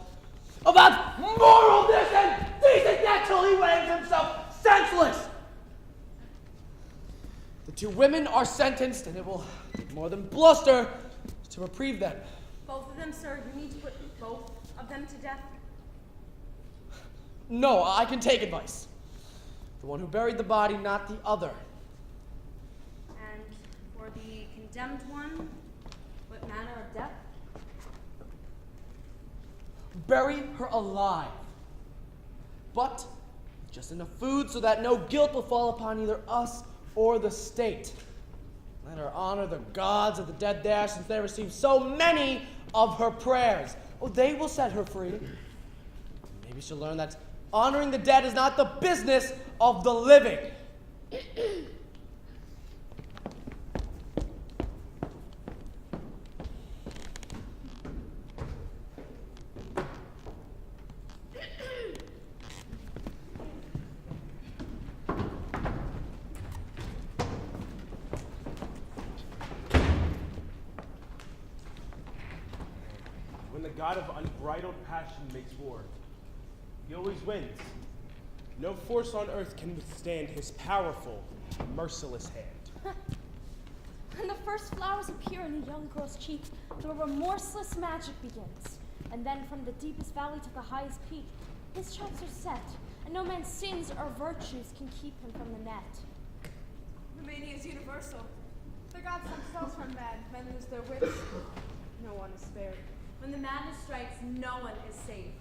about moralness and decent death till he waves himself senseless. The 2 women are sentenced, and it will take more than bluster to reprieve them. Both of them, sir. You need to put both of them to death. No, I can take advice. The one who buried the body, not the other. And for the condemned one, what manner of death? Bury her alive. But just enough food so that no guilt will fall upon either us or the state. Let her honor the gods of the dead there, since they receive so many of her prayers. Oh, they will set her free. Maybe she'll learn that honoring the dead is not the business of the living. When the god of unbridled passion makes war, he always wins. No force on earth can withstand his powerful, merciless hand. When the first flowers appear in a young girl's cheek, the remorseless magic begins. And then from the deepest valley to the highest peak, his traps are set, and no man's sins or virtues can keep him from the net. The mania is universal. The gods themselves run mad. Men lose their wits. No one is spared. When the madness strikes, no one is safe.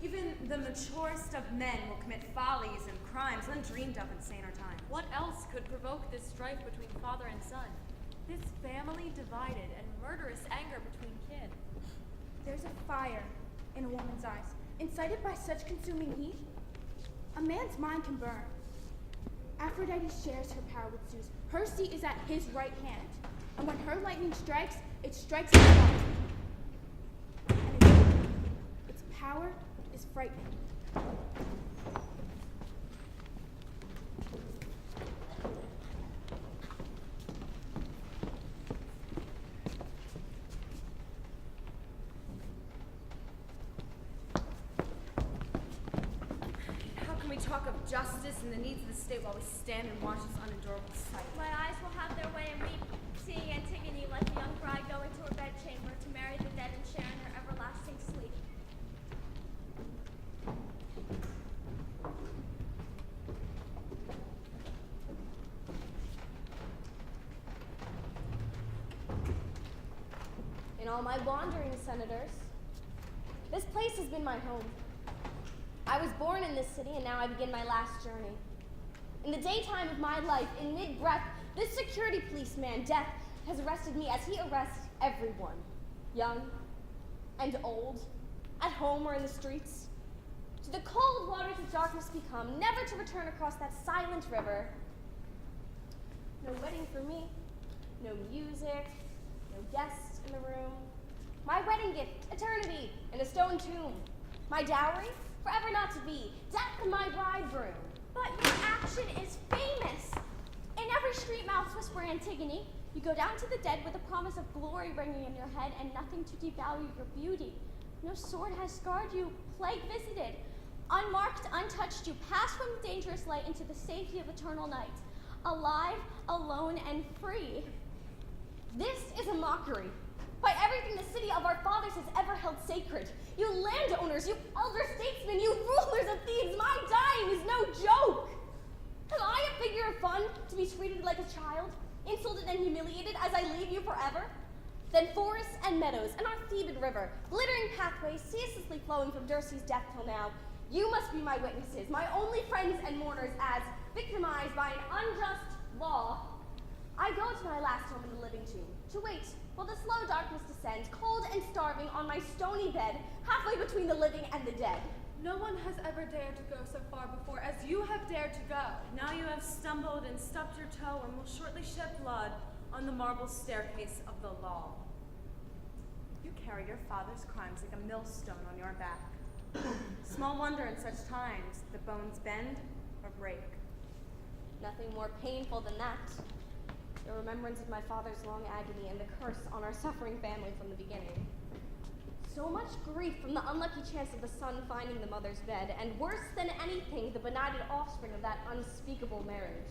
Even the maturest of men will commit follies and crimes undreamed of in saner times. What else could provoke this strife between father and son? This family divided and murderous anger between kin. There's a fire in a woman's eyes, incited by such consuming heat. A man's mind can burn. Aphrodite shares her power with Zeus. Her seat is at his right hand, and when her lightning strikes, it strikes his heart. And its power is frightening. How can we talk of justice and the needs of the state while we stand and watch this unendurable sight? My eyes will have their way and weep, seeing Antigone like a young bride go into her bedchamber to marry the dead and share in their everlasting sleep. all my wandering senators. This place has been my home. I was born in this city, and now I begin my last journey. In the daytime of my life, in mid-breath, this security policeman, Death, has arrested me as he arrests everyone, young and old, at home or in the streets. To the cold waters of darkness become, never to return across that silent river. No wedding for me, no music, no guests in the room. My wedding gift, eternity, in a stone tomb. My dowry, forever not to be, death to my bridegroom. But your action is famous. In every street mouths whisper Antigone. You go down to the dead with a promise of glory ringing in your head and nothing to devalue your beauty. No sword has scarred you, plague visited. Unmarked, untouched, you pass from the dangerous light into the safety of eternal night. Alive, alone, and free. This is a mockery. By everything the city of our fathers has ever held sacred. You landowners, you elder statesmen, you rulers of Thebes, my dying is no joke. Am I a figure of fun to be treated like a child, insulted and humiliated as I leave you forever? Then forests and meadows and our Theban river, glittering pathways ceaselessly flowing from Dirce's death till now, you must be my witnesses, my only friends and mourners as, victimized by an unjust law, I go to my last home in the living tomb, to wait while the slow darkness descends, cold and starving on my stony bed, halfway between the living and the dead. No one has ever dared to go so far before as you have dared to go. Now you have stumbled and stubbed your toe and will shortly shed blood on the marble staircase of the law. You carry your father's crimes like a millstone on your back. Small wonder in such times the bones bend or break. Nothing more painful than that. The remembrance of my father's long agony and the curse on our suffering family from the beginning. So much grief from the unlucky chance of the son finding the mother's bed, and worse than anything, the benighted offspring of that unspeakable marriage.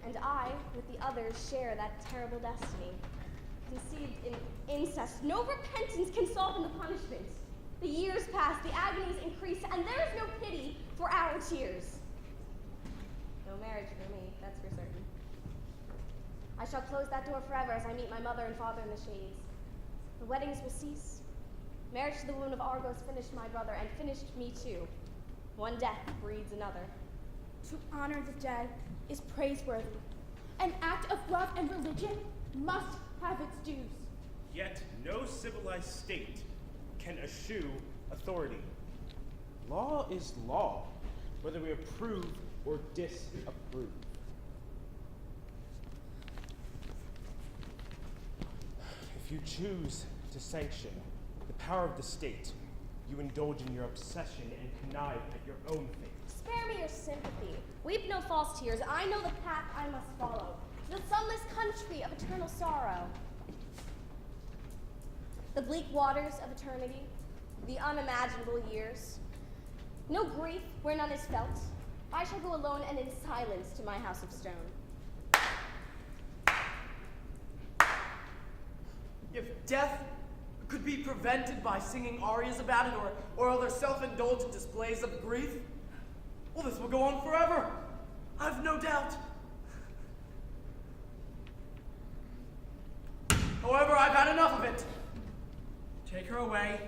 And I, with the others, share that terrible destiny. Conceived in incest, no repentance can soften the punishment. The years pass, the agonies increase, and there is no pity for our tears. No marriage for me, that's for certain. I shall close that door forever as I meet my mother and father in the shades. The weddings will cease. Marriage to the woman of Argos finished my brother and finished me too. One death breeds another. To honor the dead is praiseworthy. An act of love and religion must have its dues. Yet no civilized state can eschew authority. Law is law, whether we approve or disapprove. If you choose to sanction the power of the state, you indulge in your obsession and connive at your own fate. Spare me your sympathy. Weep no false tears. I know the path I must follow, to the sunless country of eternal sorrow. The bleak waters of eternity, the unimaginable years. No grief where none is felt. I shall go alone and in silence to my house of stone. If death could be prevented by singing arias about it or other self-indulgent displays of grief, well, this will go on forever. I've no doubt. However, I've had enough of it. Take her away,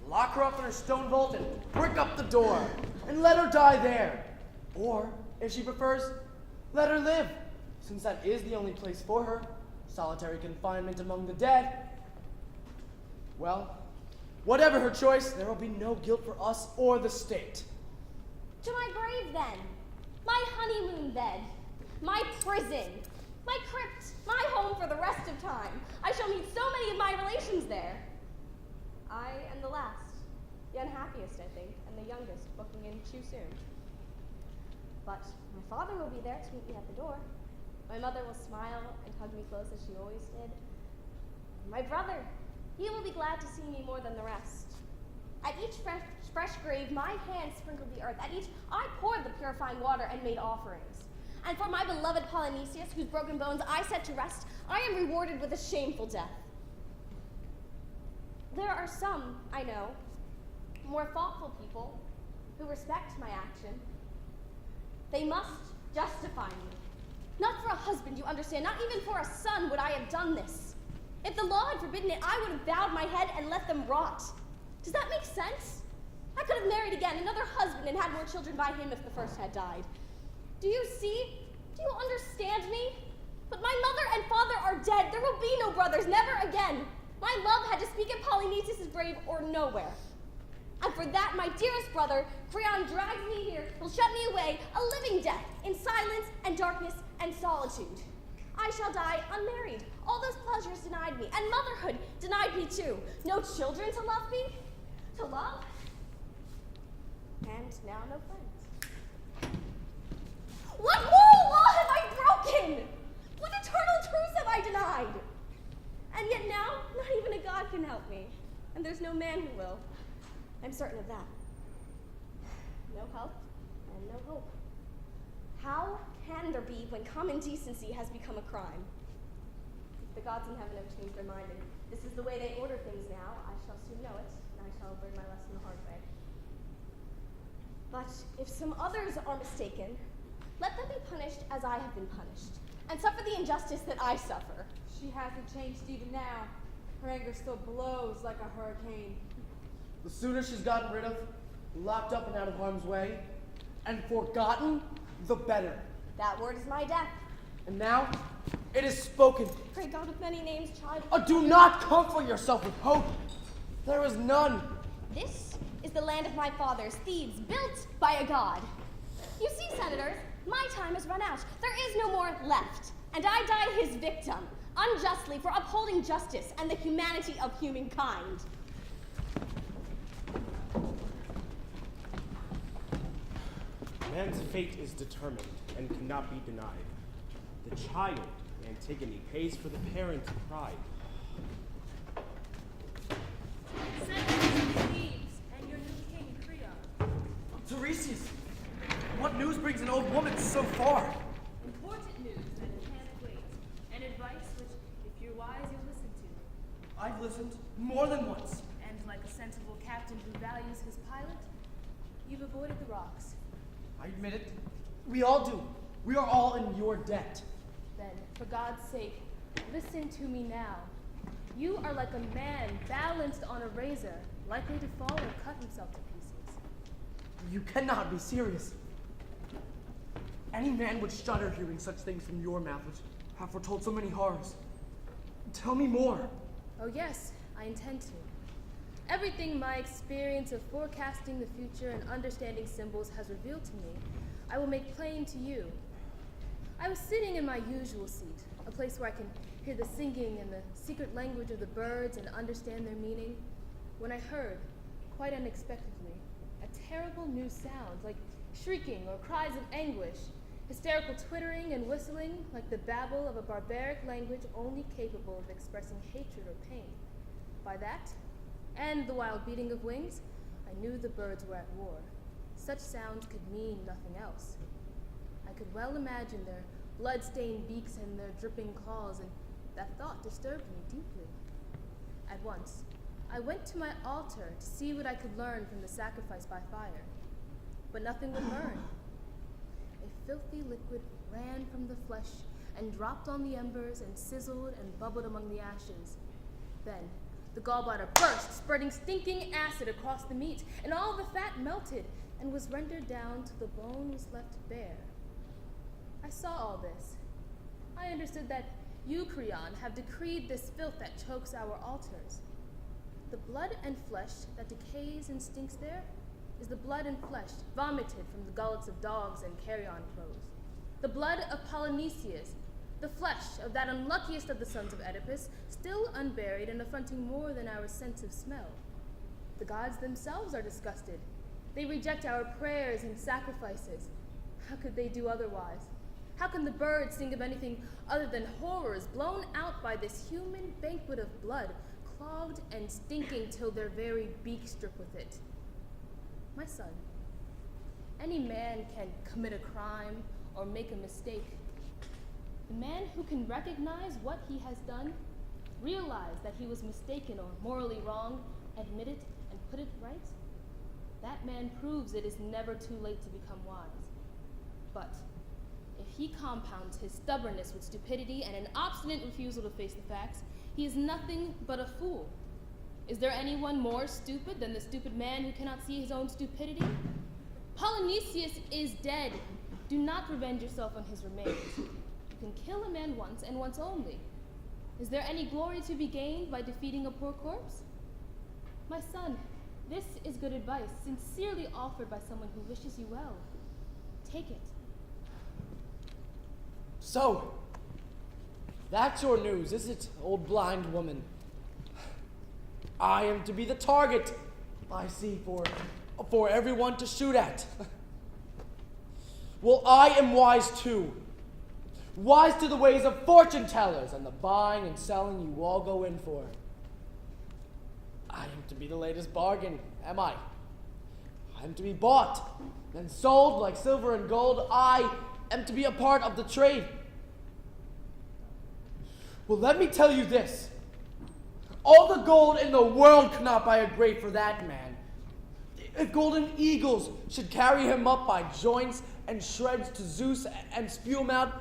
lock her up in her stone vault, and brick up the door, and let her die there. Or, if she prefers, let her live, since that is the only place for her, solitary confinement among the dead. Well, whatever her choice, there will be no guilt for us or the state. To my grave, then. My honeymoon bed. My prison. My crypt. My home for the rest of time. I shall meet so many of my relations there. I am the last, the unhappiest, I think, and the youngest, booking in too soon. But my father will be there to meet me at the door. My mother will smile and hug me close as she always did. And my brother, he will be glad to see me more than the rest. At each fresh grave, my hands sprinkled the earth. At each, I poured the purifying water and made offerings. And for my beloved Polynesius, whose broken bones I set to rest, I am rewarded with a shameful death. There are some, I know, more thoughtful people who respect my action. They must justify me. Not for a husband, you understand, not even for a son would I have done this. If the law had forbidden it, I would have bowed my head and let them rot. Does that make sense? I could have married again, another husband, and had more children by him if the first had died. Do you see? Do you understand me? But my mother and father are dead. There will be no brothers, never again. My love had to speak at Polynices' grave or nowhere. And for that, my dearest brother, Creon, drags me here, will shut me away, a living death, in silence and darkness and solitude. I shall die unmarried. All those pleasures denied me, and motherhood denied me too. No children to love me, to love, and now no friends. What moral law have I broken? What eternal truths have I denied? And yet now, not even a God can help me, and there's no man who will. I'm certain of that. No help and no hope. How can there be when common decency has become a crime? If the gods in heaven have changed their mind and this is the way they order things now, I shall soon know it, and I shall learn my lesson the hard way. But if some others are mistaken, let them be punished as I have been punished, and suffer the injustice that I suffer. She hasn't changed even now. Her anger still blows like a hurricane. The sooner she's gotten rid of, locked up and out of harm's way, and forgotten, the better. That word is my death. And now, it is spoken. Pray God with many names, child. Do not comfort yourself with hope. There is none. This is the land of my fathers, Thebes, built by a god. You see, senators, my time has run out. There is no more left. And I die his victim, unjustly, for upholding justice and the humanity of humankind. Man's fate is determined and cannot be denied. The child, Antigone, pays for the parent's pride. Send us to Thebes and your new king, Creon. Tiresias, what news brings an old woman so far? Important news that can't wait. And advice which, if you're wise, you'll listen to. I've listened more than once. And like a sensible captain who values his pilot, you've avoided the rocks. I admit it. We all do. We are all in your debt. Then, for God's sake, listen to me now. You are like a man balanced on a razor, likely to fall or cut himself to pieces. You cannot be serious. Any man would shudder hearing such things from your mouth, which have foretold so many horrors. Tell me more. Oh yes, I intend to. Everything my experience of forecasting the future and understanding symbols has revealed to me, I will make plain to you. I was sitting in my usual seat, a place where I can hear the singing and the secret language of the birds and understand their meaning, when I heard, quite unexpectedly, a terrible new sound, like shrieking or cries of anguish, hysterical twittering and whistling, like the babble of a barbaric language only capable of expressing hatred or pain. By that, and the wild beating of wings, I knew the birds were at war. Such sounds could mean nothing else. I could well imagine their blood-stained beaks and their dripping claws, and that thought disturbed me deeply. At once, I went to my altar to see what I could learn from the sacrifice by fire. But nothing would burn. A filthy liquid ran from the flesh and dropped on the embers and sizzled and bubbled among the ashes. Then, the gallbladder burst, spreading stinking acid across the meat, and all the fat melted and was rendered down till the bone was left bare. I saw all this. I understood that you, Creon, have decreed this filth that chokes our altars. The blood and flesh that decays and stinks there is the blood and flesh vomited from the gullets of dogs and carrion crows. The blood of Polynices, the flesh of that unluckiest of the sons of Oedipus, still unburied and affronting more than our sense of smell. The gods themselves are disgusted. They reject our prayers and sacrifices. How could they do otherwise? How can the birds think of anything other than horrors blown out by this human banquet of blood, clogged and stinking till their very beaks drip with it? My son, any man can commit a crime or make a mistake. The man who can recognize what he has done, realize that he was mistaken or morally wrong, admit it and put it right, that man proves it is never too late to become wise. But If he compounds his stubbornness with stupidity and an obstinate refusal to face the facts, he is nothing but a fool. Is there anyone more stupid than the stupid man who cannot see his own stupidity? Polynesius is dead. Do not revenge yourself on his remains. You can kill a man once and once only. Is there any glory to be gained by defeating a poor corpse? My son, this is good advice, sincerely offered by someone who wishes you well. Take it. So, that's your news, is it, old blind woman? I am to be the target, I see, for everyone to shoot at. Well, I am wise too. Wise to the ways of fortune tellers and the buying and selling you all go in for. I am to be the latest bargain, am I? I am to be bought, then sold like silver and gold. I am to be a part of the trade. Well, let me tell you this. All the gold in the world could not buy a grave for that man. If golden eagles should carry him up by joints and shreds to Zeus and spew him out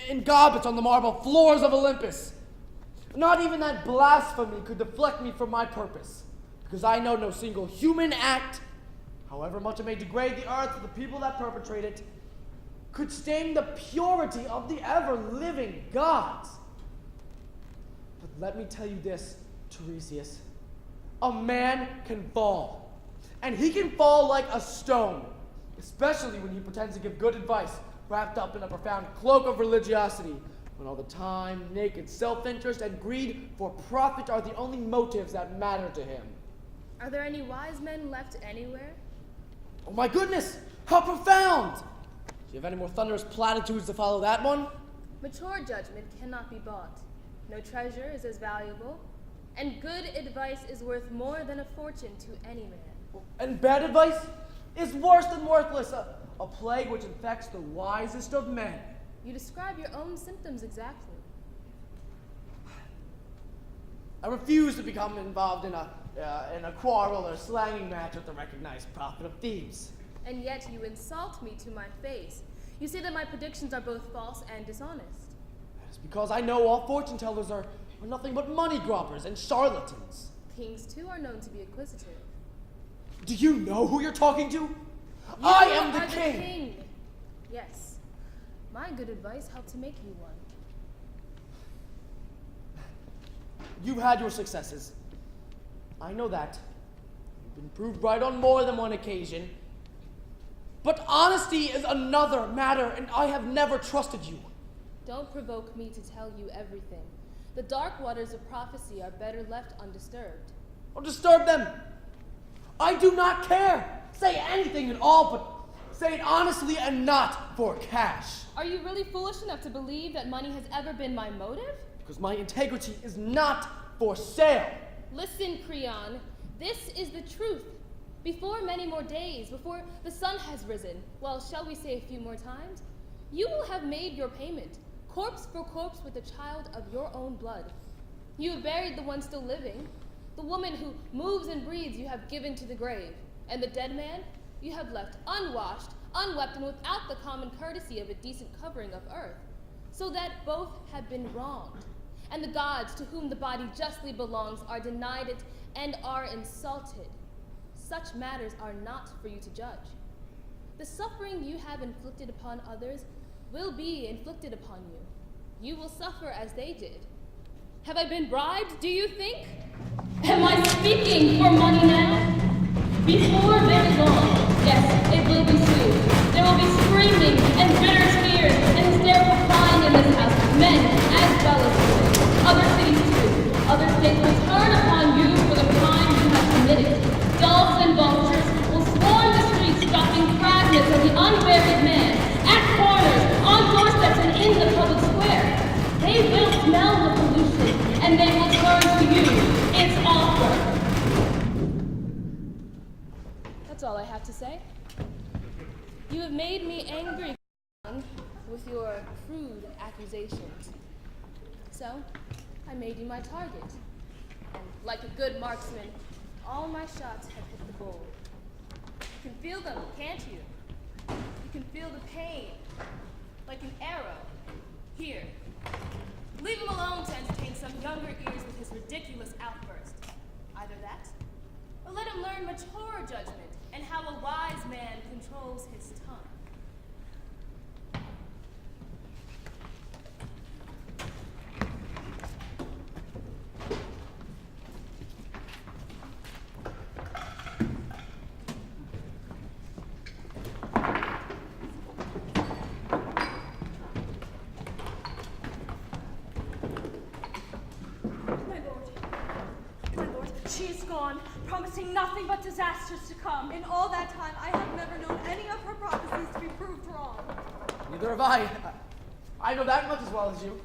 in goblets on the marble floors of Olympus, not even that blasphemy could deflect me from my purpose, because I know no single human act, however much it may degrade the earth or the people that perpetrate it, could stain the purity of the ever-living gods. But let me tell you this, Tiresias. A man can fall, and he can fall like a stone, especially when he pretends to give good advice, wrapped up in a profound cloak of religiosity, when all the time, naked self-interest and greed for profit are the only motives that matter to him. Are there any wise men left anywhere? Oh my goodness, how profound! Do you have any more thunderous platitudes to follow that one? Mature judgment cannot be bought. No treasure is as valuable, and good advice is worth more than a fortune to any man. And bad advice is worse than worthless, a plague which infects the wisest of men. You describe your own symptoms exactly. I refuse to become involved in a quarrel or slanging match with the recognized prophet of Thebes. And yet you insult me to my face. You say that my predictions are both false and dishonest. That is because I know all fortune tellers are nothing but money grubbers and charlatans. Kings too are known to be acquisitive. Do you know who you're talking to? You I am the are king. The king. Yes. My good advice helped to make you one. You've had your successes. I know that. You've been proved right on more than one occasion. But honesty is another matter, and I have never trusted you. Don't provoke me to tell you everything. The dark waters of prophecy are better left undisturbed. Or disturb them. I do not care. Say anything at all, but say it honestly and not for cash. Are you really foolish enough to believe that money has ever been my motive? Because my integrity is not for sale. Listen, Creon, this is the truth. Before many more days, before the sun has risen, well, shall we say a few more times, you will have made your payment, corpse for corpse with a child of your own blood. You have buried the one still living. The woman who moves and breathes you have given to the grave, and the dead man you have left unwashed, unwept, and without the common courtesy of a decent covering of earth, so that both have been wronged, and the gods to whom the body justly belongs are denied it and are insulted. Such matters are not for you to judge. The suffering you have inflicted upon others will be inflicted upon you. You will suffer as they did. Have I been bribed, do you think? Am I speaking for money now? Before very long, yes, it will be soon. There will be screaming and bitter tears and hysterical crying in this house, men as well as women. Other cities too. Other states will turn upon you for the crime you have committed. Gulls and vultures will swarm the streets, dropping fragments of the unburied man at corners, on doorsteps, and in the public square. They will smell the pollution, and they will turn to you, its author. That's all I have to say. You have made me angry with your crude accusations. So, I made you my target. And like a good marksman, all my shots have hit the goal. You can feel them, can't you? You can feel the pain. like an arrow. Here. Leave him alone to entertain some younger ears with his ridiculous outburst. Either that, or let him learn mature judgment and how a wise man controls his tongue. She is gone, promising nothing but disasters to come. In all that time, I have never known any of her prophecies to be proved wrong. Neither have I. I know that much as well as you.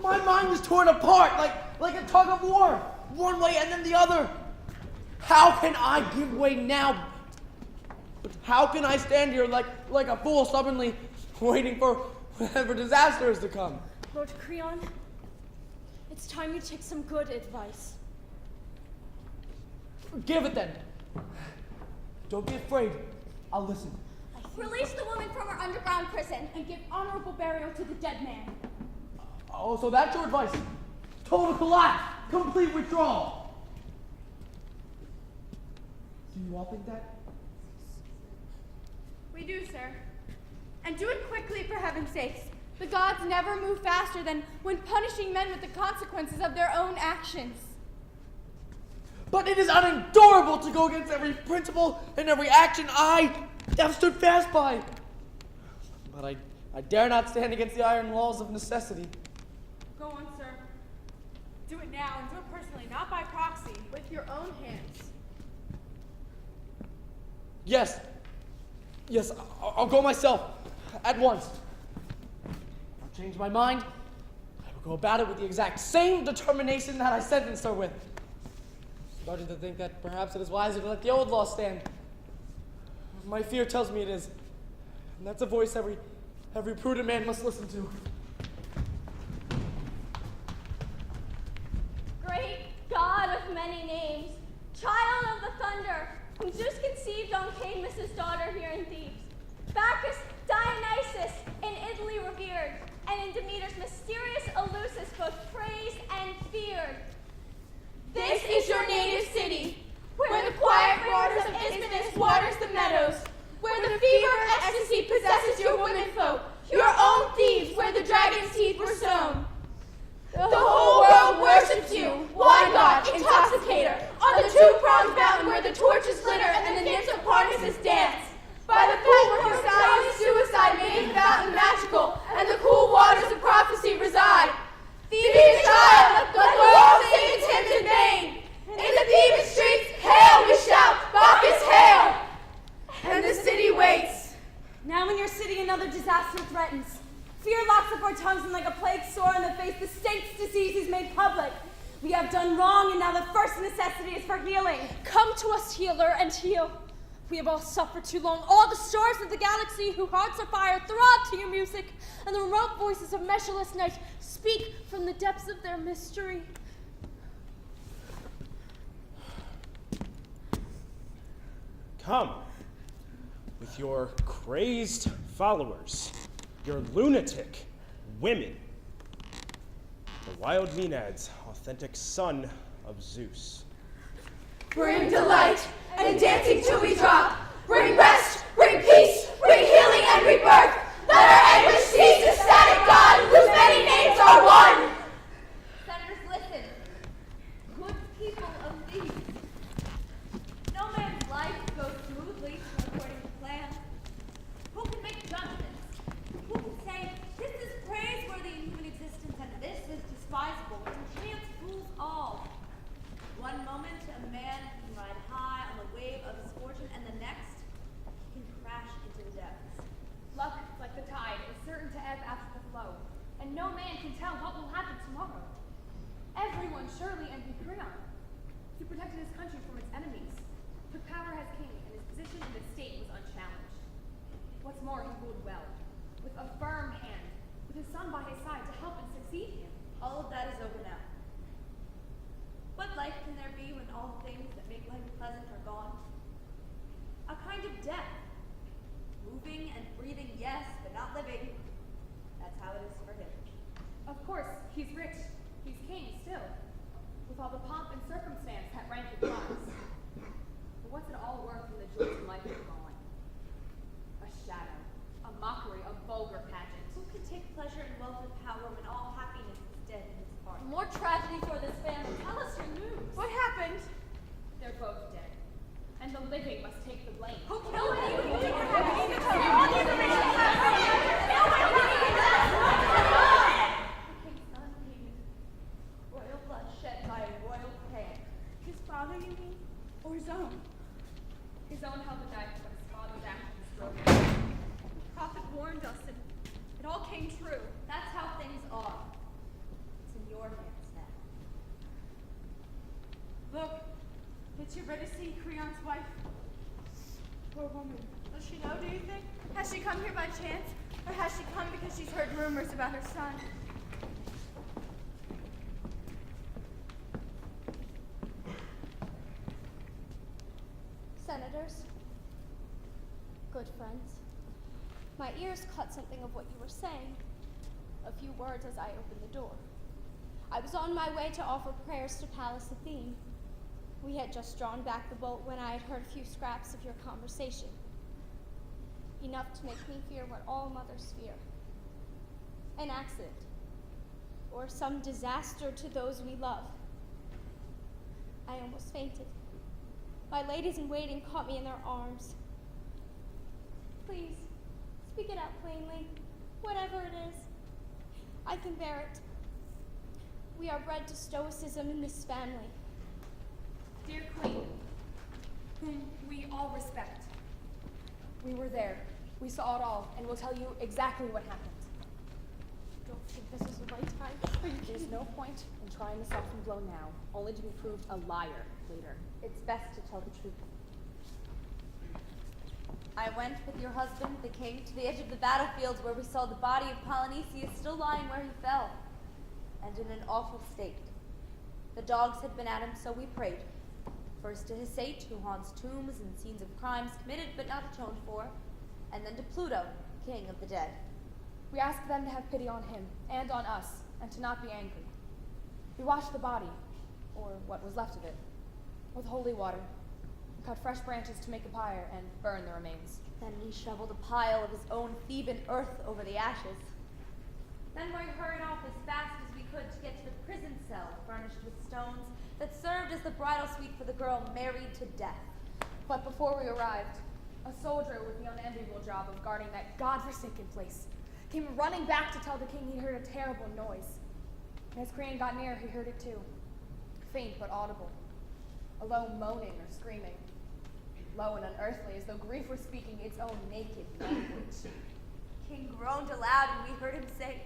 My mind is torn apart like a tug of war, one way and then the other. How can I give way now? But how can I stand here like a fool, stubbornly waiting for whatever disaster is to come? Lord Creon, it's time you take some good advice. Give it then. Don't be afraid. I'll listen. Release the woman from her underground prison And give honorable burial to the dead man. Oh, so that's your advice. Total collapse. Complete withdrawal. Do you all think that? We do, sir. And do it quickly, for heaven's sakes. The gods never move faster than when punishing men with the consequences of their own actions. But it is unendurable to go against every principle and every action I have stood fast by. But I dare not stand against the iron laws of necessity. Go on, sir. Do it now and do it personally, not by proxy. With your own hands. Yes, I'll go myself at once. I'll change my mind. I will go about it with the exact same determination that I sentenced her with. Starting to think that perhaps it is wiser to let the old law stand. My fear tells me it is. And that's a voice every prudent man must listen to. Great God of many names, child of the thunder, whom Zeus conceived on Cadmus' daughter here in Thebes, Bacchus, Dionysus, in Italy revered, and in Demeter's mysterious Eleusis both praised and feared. This is your native city, where the quiet waters of Isthmus waters the meadows, where the fever of ecstasy possesses your womenfolk, your own Thebes, where the dragon's teeth were sown. The whole world worships you, wine god, intoxicator, on the two-pronged mountain where the torches glitter and the nymphs of Parnassus dance. By the pool where Thessalia's suicide made the fountain magical, and the cool waters of prophecy reside. Theban child, let the world sing its hymns in vain. In the Theban streets, hail we shout, Bacchus hail! And the city waits. Now in your city another disaster threatens. Fear locks up our tongues, and like a plague sore on the face, the state's disease is made public. We have done wrong, and now the first necessity is for healing. Come to us, healer, and heal. We have all suffered too long. All the stars of the galaxy, whose hearts are fire, throb to your music, and the remote voices of measureless night speak from the depths of their mystery. Come, with your crazed followers, your lunatic women, the wild Maenads, authentic son of Zeus. Bring delight, and dancing till we drop. Bring rest, bring peace, bring healing and rebirth. Let our anguish cease, ecstatic God, whose many names are one. Senators, listen. Good people of Thebes. No man's life goes smoothly according to plan. Who can make judgments? Who can say, this is praiseworthy in human existence and this is despisable? Chance fools all. One moment a man can ride high on the wave of his fortune, and the next with all the pomp and circumstance that rank implies. But what's it all worth when the joys of life are gone? A shadow, a mockery, a vulgar pageant. Who can take pleasure in wealth and power when all happiness is dead in his heart? More tragedy for this family. Tell us your news. What happened? They're both dead, and the living must take the blame. Who killed them? King's son needed royal blood shed by a royal hand. His father, you mean? Or his own? His own held the knife, but his father's actions drove him. The prophet warned us, and it all came true. That's how things are. It's in your hands now. Look, did you ready to see Creon's wife? Poor woman. Does she know, do you think? Has she come here by chance? Or has she come because she's heard rumors about her son? Senators, good friends, my ears caught something of what you were saying. A few words as I opened the door. I was on my way to offer prayers to Pallas Athene. We had just drawn back the bolt when I had heard a few scraps of your conversation. Enough to make me fear what all mothers fear. An accident, or some disaster to those we love. I almost fainted. My ladies-in-waiting caught me in their arms. Please, speak it out plainly, whatever it is. I can bear it. We are bred to stoicism in this family. Dear Queen, whom we all respect, we were there. We saw it all, and we'll tell you exactly what happened. Don't think this is the right time. There's no point in trying to soften blow now, only to be proved a liar later. It's best to tell the truth. I went with your husband, the king, to the edge of the battlefield where we saw the body of Polynesius still lying where he fell, and in an awful state. The dogs had been at him, so we prayed. First to Hesate, who haunts tombs and scenes of crimes committed but not atoned for, and then to Pluto, king of the dead. We asked them to have pity on him and on us, and to not be angry. We washed the body, or what was left of it, with holy water, and cut fresh branches to make a pyre and burn the remains. Then he shoveled a pile of his own Theban earth over the ashes. Then we hurried off as fast as we could to get to the prison cell furnished with stones that served as the bridal suite for the girl married to death. But before we arrived, a soldier with the unenviable job of guarding that godforsaken place came running back to tell the king he heard a terrible noise. And as Creon got near, he heard it too. Faint but audible. A low moaning or screaming. Low and unearthly, as though grief were speaking its own naked language. King groaned aloud, and we heard him say,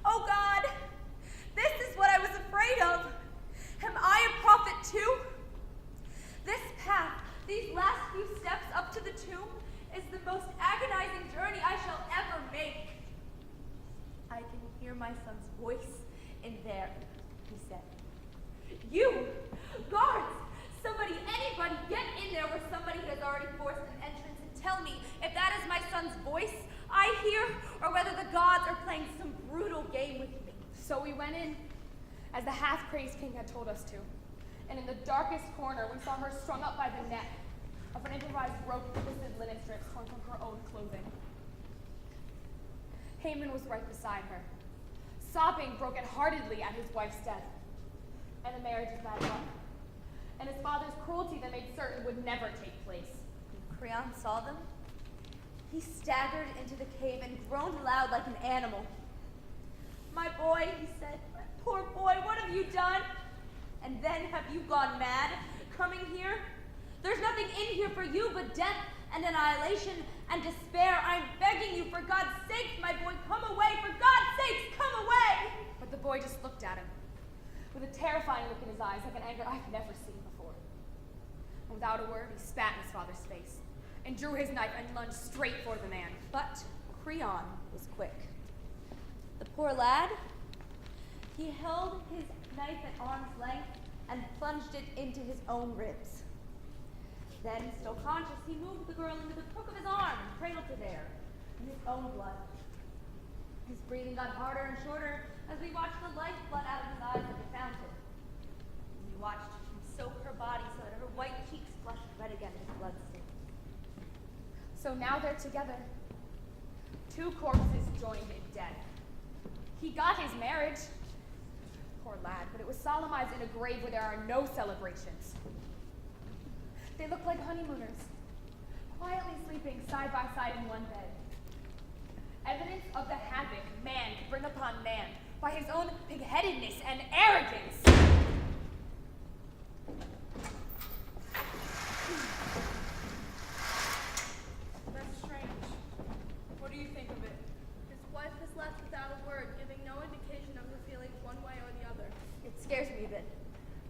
"Oh God, this is what I was afraid of. Am I a prophet too? This path, these last few steps up to the tomb, is the most agonizing journey I shall ever make." I can hear my son's voice in there, he said. "You, guards, somebody, anybody, get in there where somebody has already forced an entrance and tell me if that is my son's voice I hear, or whether the gods are playing some brutal game with me." So we went in, as the half-crazed king had told us to. And in the darkest corner, we saw her strung up by the neck of an improvised rope with twisted linen strips torn from her own clothing. Haman was right beside her, sobbing broken-heartedly at his wife's death, and the marriage of bad luck, and his father's cruelty that made certain would never take place. When Creon saw them, he staggered into the cave and groaned aloud like an animal. "My boy," he said, "my poor boy, what have you done? And then have you gone mad, coming here? There's nothing in here for you but death and annihilation and despair. I'm begging you, for God's sake, my boy, come away. For God's sake, come away." But the boy just looked at him, with a terrifying look in his eyes, like an anger I've never seen before. And without a word, he spat in his father's face, and drew his knife and lunged straight for the man. But Creon was quick. The poor lad, he held his knife at arm's length and plunged it into his own ribs. Then, still conscious, he moved the girl into the crook of his arm and cradled her there in his own blood. His breathing got harder and shorter as we watched the lifeblood out of his eyes like a fountain. He watched him soak her body so that her white cheeks flushed red again with bloodstain. So now they're together. Two corpses joined in death. He got his marriage. Poor lad, but it was solemnized in a grave where there are no celebrations. They look like honeymooners, quietly sleeping side by side in one bed. Evidence of the havoc man could bring upon man by his own pig-headedness and arrogance. That's strange. What do you think of it? His wife is left without a word, giving no indication of her feelings one way or the other. It scares me a bit,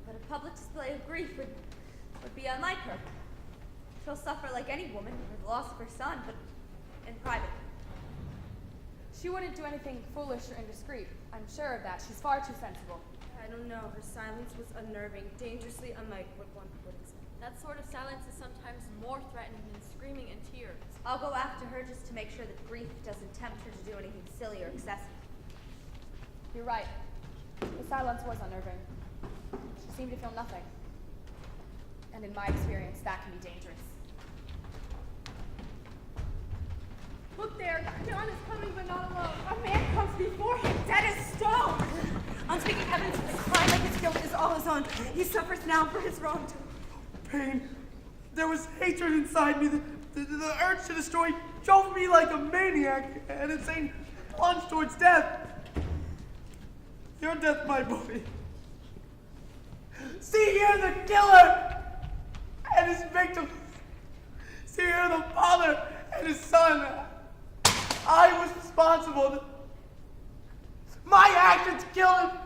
but a public display of grief would be unlike her. She'll suffer like any woman for the loss of her son, but in private. She wouldn't do anything foolish or indiscreet. I'm sure of that. She's far too sensible. I don't know. Her silence was unnerving, dangerously unlike what one would expect. That sort of silence is sometimes more threatening than screaming and tears. I'll go after her just to make sure that grief doesn't tempt her to do anything silly or excessive. You're right. The silence was unnerving. She seemed to feel nothing. And in my experience, that can be dangerous. Look there, Creon is coming, but not alone. A man comes before him, dead as stone. Unspeaking evidence of the crime like his guilt is all his own. He suffers now for his wrongdoing. Pain. There was hatred inside me. The urge to destroy drove me like a maniac, an insane plunge towards death. Your death, my boy. See here the killer and his victim. See here the father and his son. I was responsible. My actions killed him.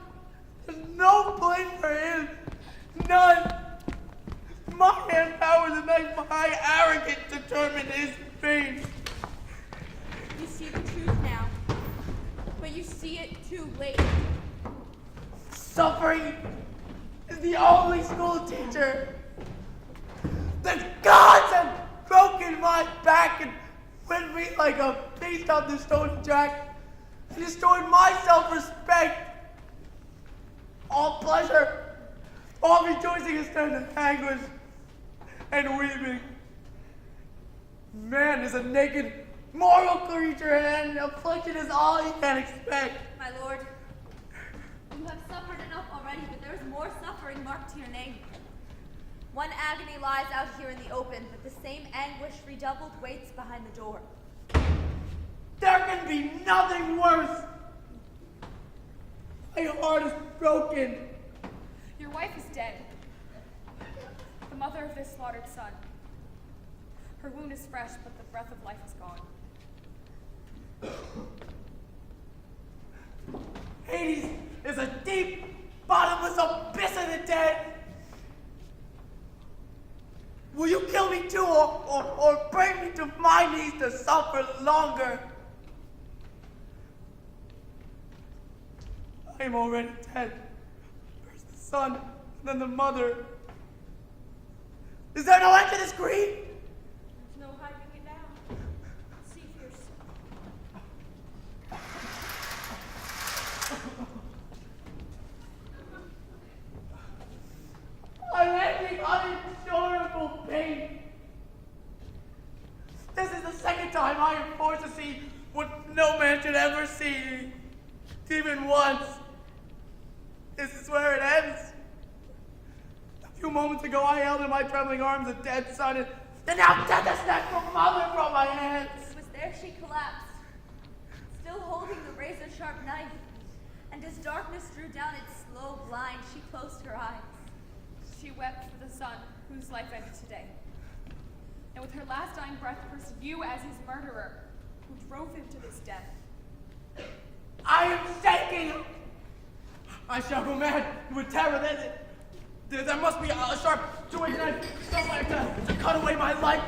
There's no blame for him. None. My hand powers and my arrogance determined his fate. You see the truth now, but you see it too late. Suffering is the only school teacher. The gods have broken my back and whipped me like a beast on the stony track and destroyed my self-respect. All pleasure, all rejoicing is turned to anguish and weeping. Man is a naked, moral creature, and affliction is all he can expect. My lord, you have suffered enough already, but there is more suffering marked to your name. One agony lies out here in the open, but the same anguish redoubled waits behind the door. There can be nothing worse. My heart is broken. Your wife is dead. The mother of this slaughtered son. Her wound is fresh, but the breath of life is gone. Hades is a deep, bottomless abyss of the dead. Will you kill me too, or bring me to my knees to suffer longer? I am already dead. First the son, and then the mother. Is there no end to this grief? There's no hiding it now. See for yourself. I'm ending unendurable pain. This is the second time I am forced to see what no man should ever see, even once. This is where it ends. A few moments ago, I held in my trembling arms a dead son, and now death has snatched my mother from my hands. It was there she collapsed, still holding the razor-sharp knife, and as darkness drew down its slow blind, she closed her eyes. She wept for the son whose life ended today. And with her last dying breath cursed you as his murderer, who drove him to this death. I am shaking. I shall go mad with terror. There must be a sharp two-edged knife somewhere to cut away my life.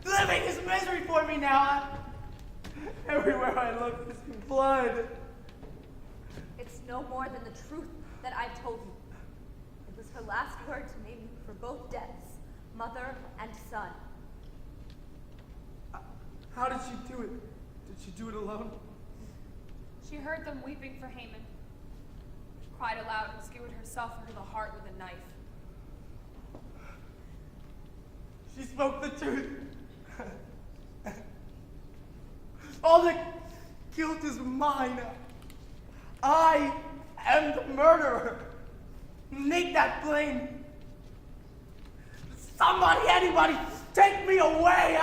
Living is misery for me now. Everywhere I look is blood. It's no more than the truth that I told you. It was her last words made for both deaths, mother and son. How did she do it? Did she do it alone? She heard them weeping for Haman. cried aloud and skewered herself into the heart with a knife. She spoke the truth. All the guilt is mine. I am the murderer. Make that plain. Somebody, anybody, take me away.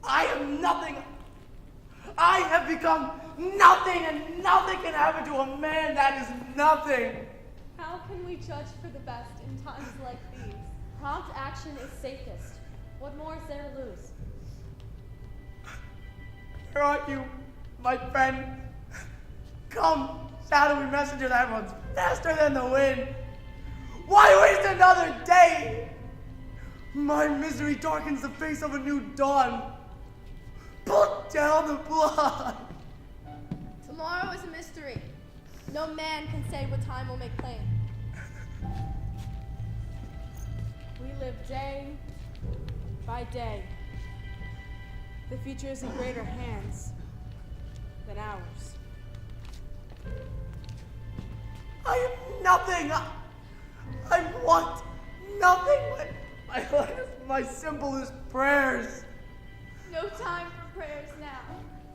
I am nothing. I have become nothing, and nothing can happen to a man that is nothing. How can we judge for the best in times like these? Prompt action is safest. What more is there to lose? Where are you, my friend? Come, shadowy messenger that runs faster than the wind. Why waste another day? My misery darkens the face of a new dawn. Put down the blood. Tomorrow is a mystery. No man can say what time will make plain. We live day by day. The future is in greater hands than ours. I am nothing. I want nothing but my simplest prayers. No time for prayers now.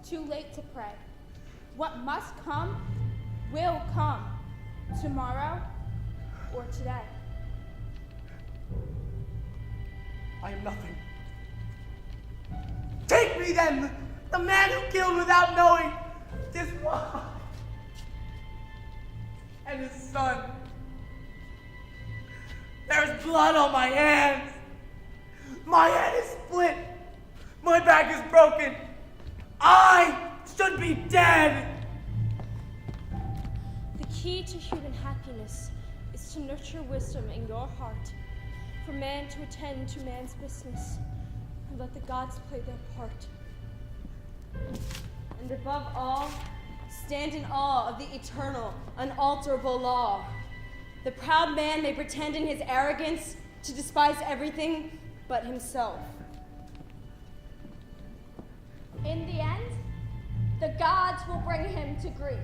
Too late to pray. What must come will come. Tomorrow or today. I am nothing. Take me then, the man who killed without knowing his wife and his son. There's blood on my hands. My head is split. My back is broken. I should be dead. The key to human happiness is to nurture wisdom in your heart, for man to attend to man's business, and let the gods play their part. And above all, stand in awe of the eternal, unalterable law. The proud man may pretend in his arrogance to despise everything but himself. In the end, the gods will bring him to grief.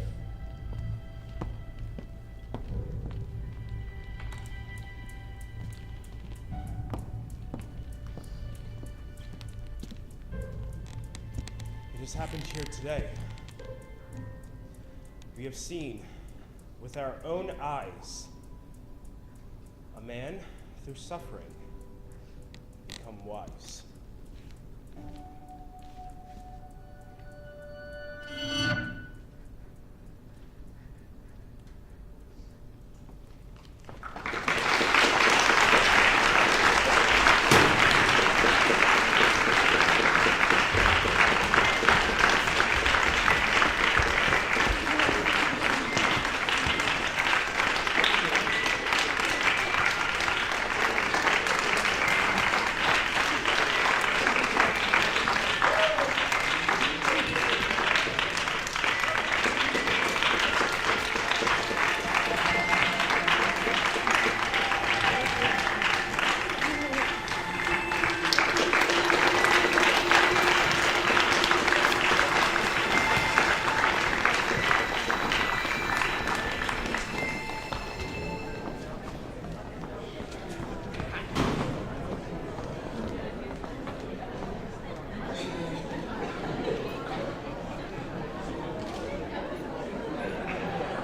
It has happened here today. We have seen with our own eyes a man, through suffering, become wise.